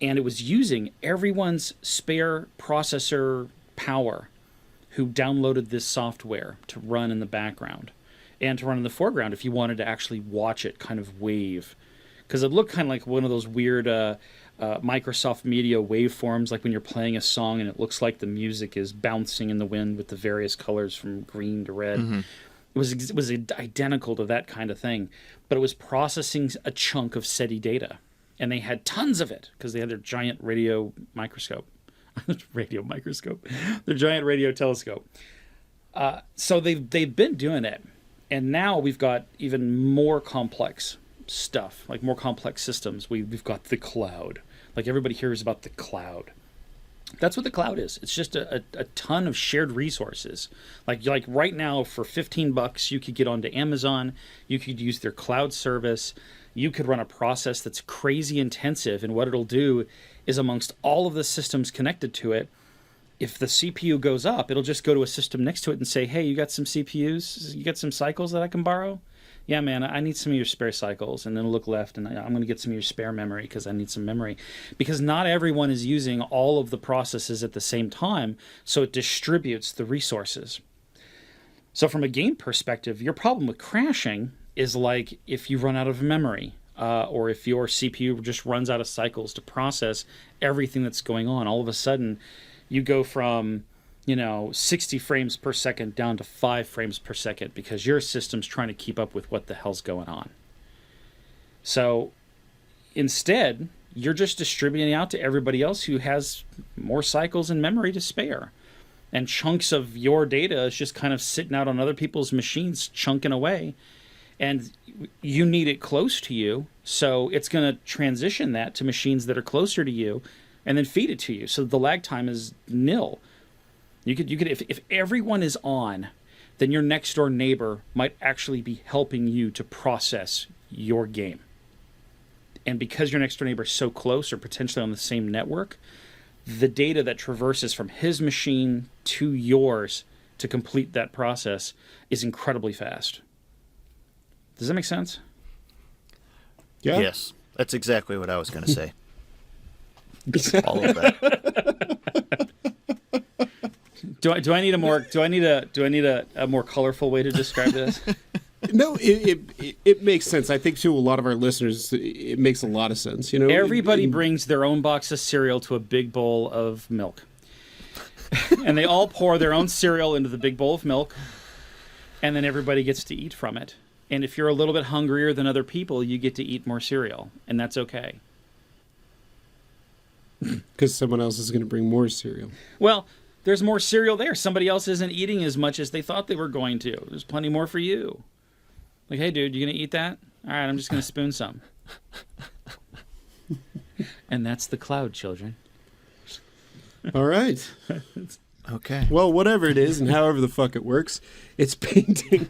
And it was using everyone's spare processor power who downloaded this software to run in the background and to run in the foreground if you wanted to actually watch it kind of wave. Because it looked kind of like one of those weird Microsoft Media waveforms, like when you're playing a song and it looks like the music is bouncing in the wind with the various colors from green to red. Mm-hmm. It was identical to that kind of thing, but it was processing a chunk of SETI data. And they had tons of it because they had their giant radio microscope. Their giant radio telescope. So they've been doing it. And now we've got even more complex stuff, like more complex systems. We've got the cloud. Like everybody hears about the cloud. That's what the cloud is. It's just a ton of shared resources. Like right now for $15, you could get onto Amazon. You could use their cloud service. You could run a process that's crazy intensive, and what it'll do is amongst all of the systems connected to it, if the CPU goes up, it'll just go to a system next to it and say, hey, you got some CPUs? You got some cycles that I can borrow? Yeah, man, I need some of your spare cycles. And then look left, and I'm going to get some of your spare memory because I need some memory. Because not everyone is using all of the processes at the same time, so it distributes the resources. So from a game perspective, your problem with crashing is like if you run out of memory, or if your CPU just runs out of cycles to process everything that's going on. All of a sudden, you go from 60 frames per second down to 5 frames per second because your system's trying to keep up with what the hell's going on. So instead, you're just distributing out to everybody else who has more cycles and memory to spare. And chunks of your data is just kind of sitting out on other people's machines, chunking away. And you need it close to you, so it's going to transition that to machines that are closer to you and then feed it to you. So the lag time is nil. You could if everyone is on, then your next door neighbor might actually be helping you to process your game. And because your next door neighbor is so close or potentially on the same network, the data that traverses from his machine to yours to complete that process is incredibly fast. Does that make sense? Yeah. Yes, that's exactly what I was going to say. All of that. Do I need a more colorful way to describe this? No, it makes sense. I think to a lot of our listeners, it makes a lot of sense. Everybody brings their own box of cereal to a big bowl of milk, and they all pour their own cereal into the big bowl of milk, and then everybody gets to eat from it. And if you're a little bit hungrier than other people, you get to eat more cereal, and that's okay. Because someone else is going to bring more cereal. Well, there's more cereal there. Somebody else isn't eating as much as they thought they were going to. There's plenty more for you. Like, hey, dude, you going to eat that? All right, I'm just going to spoon some. And that's the cloud, children. All right. Okay. Well, whatever it is and however the fuck it works, it's painting.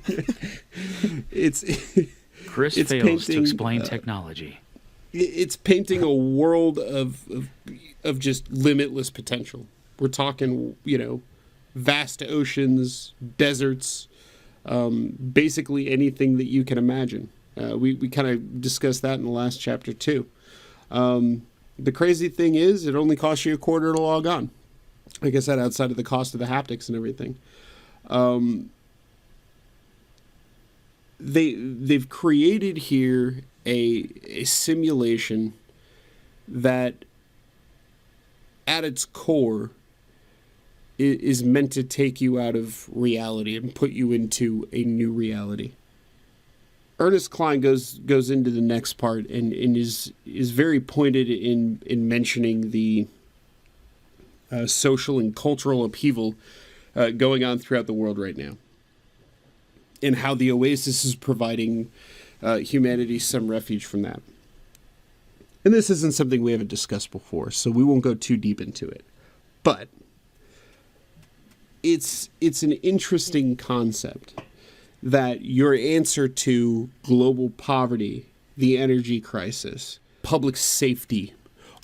Chris it's fails painting, to explain technology. It's painting a world of just limitless potential. We're talking, vast oceans, deserts, basically anything that you can imagine. We kind of discussed that in the last chapter too. The crazy thing is, it only costs you $0.25 to log on. Like I said, outside of the cost of the haptics and everything. They've created here a simulation that at its core is meant to take you out of reality and put you into a new reality. Ernest Cline goes into the next part and is very pointed in mentioning the social and cultural upheaval going on throughout the world right now, and how the Oasis is providing humanity some refuge from that. And this isn't something we haven't discussed before, so we won't go too deep into it. But it's an interesting concept that your answer to global poverty, the energy crisis, public safety,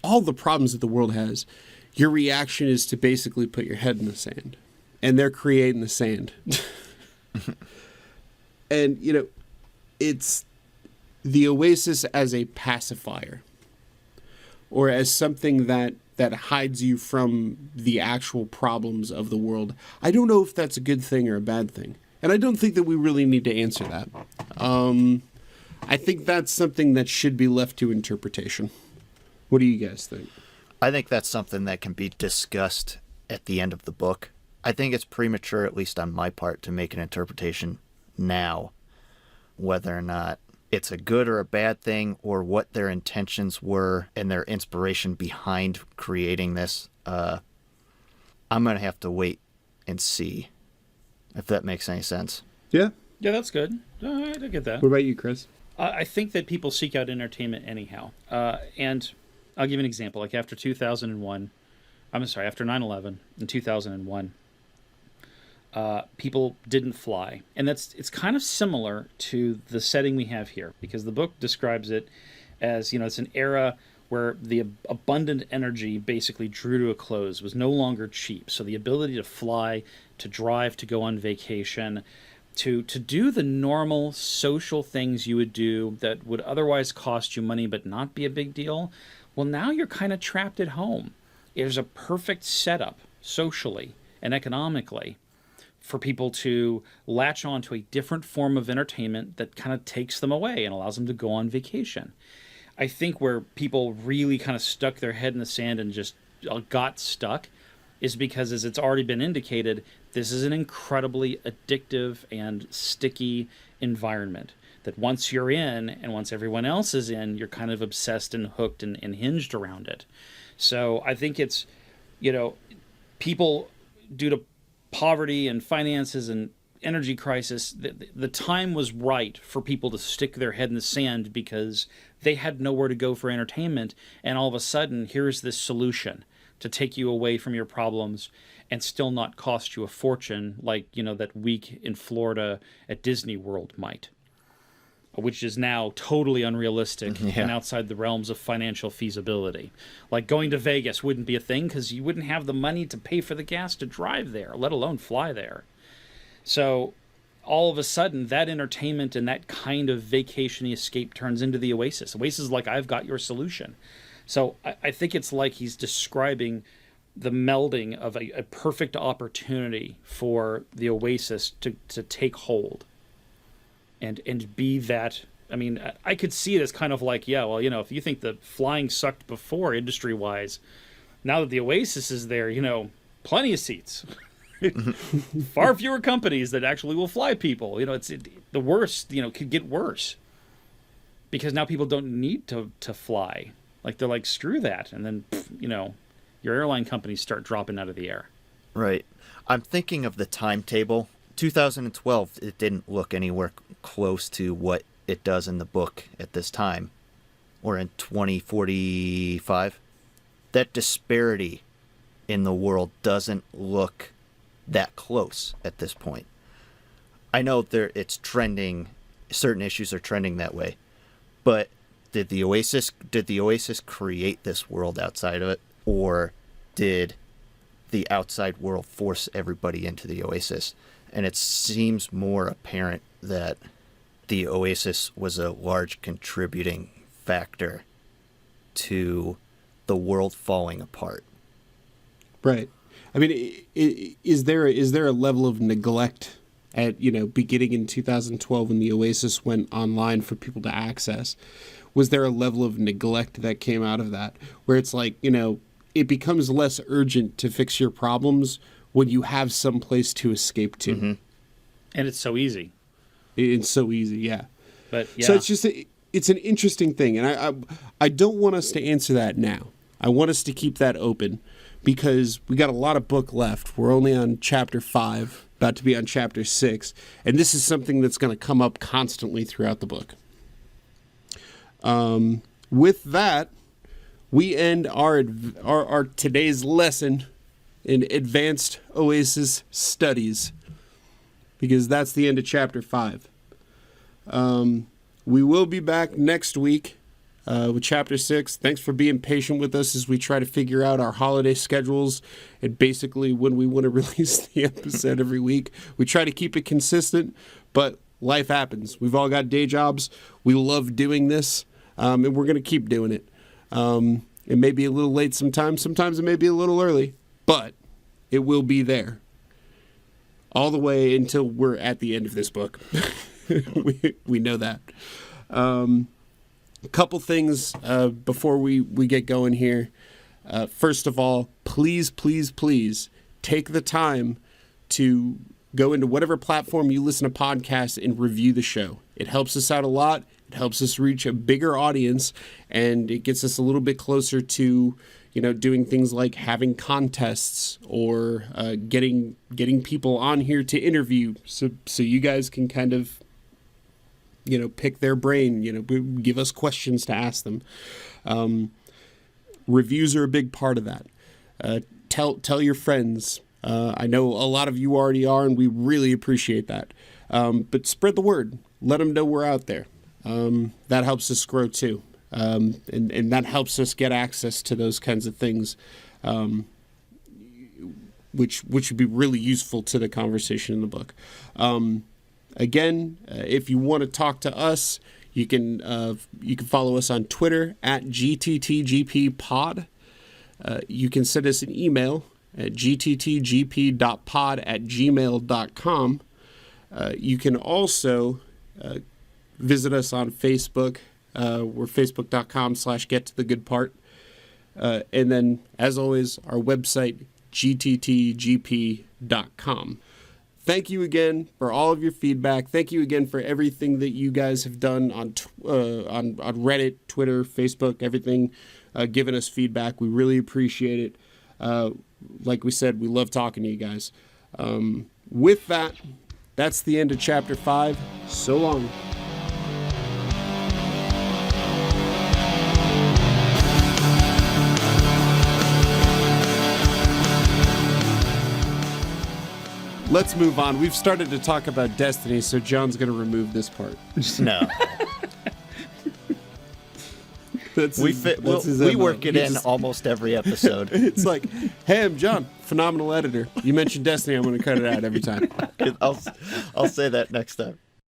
all the problems that the world has, your reaction is to basically put your head in the sand. And they're creating the sand. And, it's the Oasis as a pacifier, or as something that hides you from the actual problems of the world. I don't know if that's a good thing or a bad thing. And I don't think that we really need to answer that. I think that's something that should be left to interpretation. What do you guys think? I think that's something that can be discussed at the end of the book. I think it's premature, at least on my part, to make an interpretation now, whether or not it's a good or a bad thing, or what their intentions were and their inspiration behind creating this. I'm going to have to wait and see, if that makes any sense. Yeah. Yeah, that's good. I get that. What about you, Chris? I think that people seek out entertainment anyhow. And I'll give you an example. Like after 2001, after 9/11 in 2001, people didn't fly. And it's kind of similar to the setting we have here, because the book describes it as, it's an era where the abundant energy basically drew to a close, was no longer cheap. So the ability to fly, to drive, to go on vacation, to do the normal social things you would do that would otherwise cost you money but not be a big deal, well, now you're kind of trapped at home. There's a perfect setup socially and economically for people to latch on to a different form of entertainment that kind of takes them away and allows them to go on vacation. I think where people really kind of stuck their head in the sand and just got stuck is because, as it's already been indicated, this is an incredibly addictive and sticky environment that once you're in and once everyone else is in, you're kind of obsessed and hooked and hinged around it. So I think it's, people, due to poverty and finances and energy crisis, the time was right for people to stick their head in the sand because they had nowhere to go for entertainment. And all of a sudden, here's this solution to take you away from your problems and still not cost you a fortune like, that week in Florida at Disney World might, which is now totally unrealistic and outside the realms of financial feasibility. Like going to Vegas wouldn't be a thing because you wouldn't have the money to pay for the gas to drive there, let alone fly there. So all of a sudden, that entertainment and that kind of vacation-y escape turns into the Oasis. Oasis is like, I've got your solution. So I think it's like he's describing the melding of a perfect opportunity for the Oasis to take hold and be that. I mean, I could see it as kind of like, if you think the flying sucked before industry-wise, now that the Oasis is there, plenty of seats. Far fewer companies that actually will fly people. The worst, could get worse. Because now people don't need to fly. Like, they're like, screw that. And then, your airline companies start dropping out of the air. Right. I'm thinking of the timetable. 2012, it didn't look anywhere close to what it does in the book at this time. Or in 2045. That disparity in the world doesn't look that close at this point. I know it's trending, certain issues are trending that way. But did the Oasis create this world outside of it, or did the outside world force everybody into the Oasis? And it seems more apparent that the Oasis was a large contributing factor to the world falling apart. Right. I mean, is there a level of neglect at, beginning in 2012 when the Oasis went online for people to access? Was there a level of neglect that came out of that where it's like, it becomes less urgent to fix your problems when you have some place to escape to? Mm-hmm. And it's so easy. It's so easy, yeah. But yeah. So it's just it's an interesting thing, and I don't want us to answer that now. I want us to keep that open because we got a lot of book left. We're only on chapter 5, about to be on chapter 6, and this is something that's going to come up constantly throughout the book. With that, we end our today's lesson in advanced Oasis studies, because that's the end of chapter 5. We will be back next week with chapter 6. Thanks for being patient with us as we try to figure out our holiday schedules and basically when we want to release the episode every week. We try to keep it consistent, but life happens. We've all got day jobs. We love doing this, and we're going to keep doing it. It may be a little late sometimes. Sometimes it may be a little early, but it will be there all the way until we're at the end of this book. we know that. A couple things before we get going here. First of all, please, please, please take the time to go into whatever platform you listen to podcasts and review the show. It helps us out a lot. It helps us reach a bigger audience, and it gets us a little bit closer to, doing things like having contests or getting people on here to interview, so you guys can kind of, pick their brain, give us questions to ask them. Reviews are a big part of that. Tell your friends. I know a lot of you already are, and we really appreciate that. But spread the word. Let them know we're out there. That helps us grow too. And that helps us get access to those kinds of things, which would be really useful to the conversation in the book. Again, if you want to talk to us, you can follow us on Twitter at GTTGPpod. You can send us an email at gttgp.pod@gmail.com. You can also visit us on Facebook. We're facebook.com/gettothegoodpart. And then, as always, our website, gttgp.com. Thank you again for all of your feedback. Thank you again for everything that you guys have done on Reddit, Twitter, Facebook, everything, giving us feedback. We really appreciate it. Like we said, we love talking to you guys. With that, that's the end of Chapter 5. So long. Let's move on. We've started to talk about Destiny, so John's going to remove this part. No. We work it in almost every episode. It's like, hey, I'm John, phenomenal editor. You mentioned Destiny, I'm going to cut it out every time. I'll say that next time.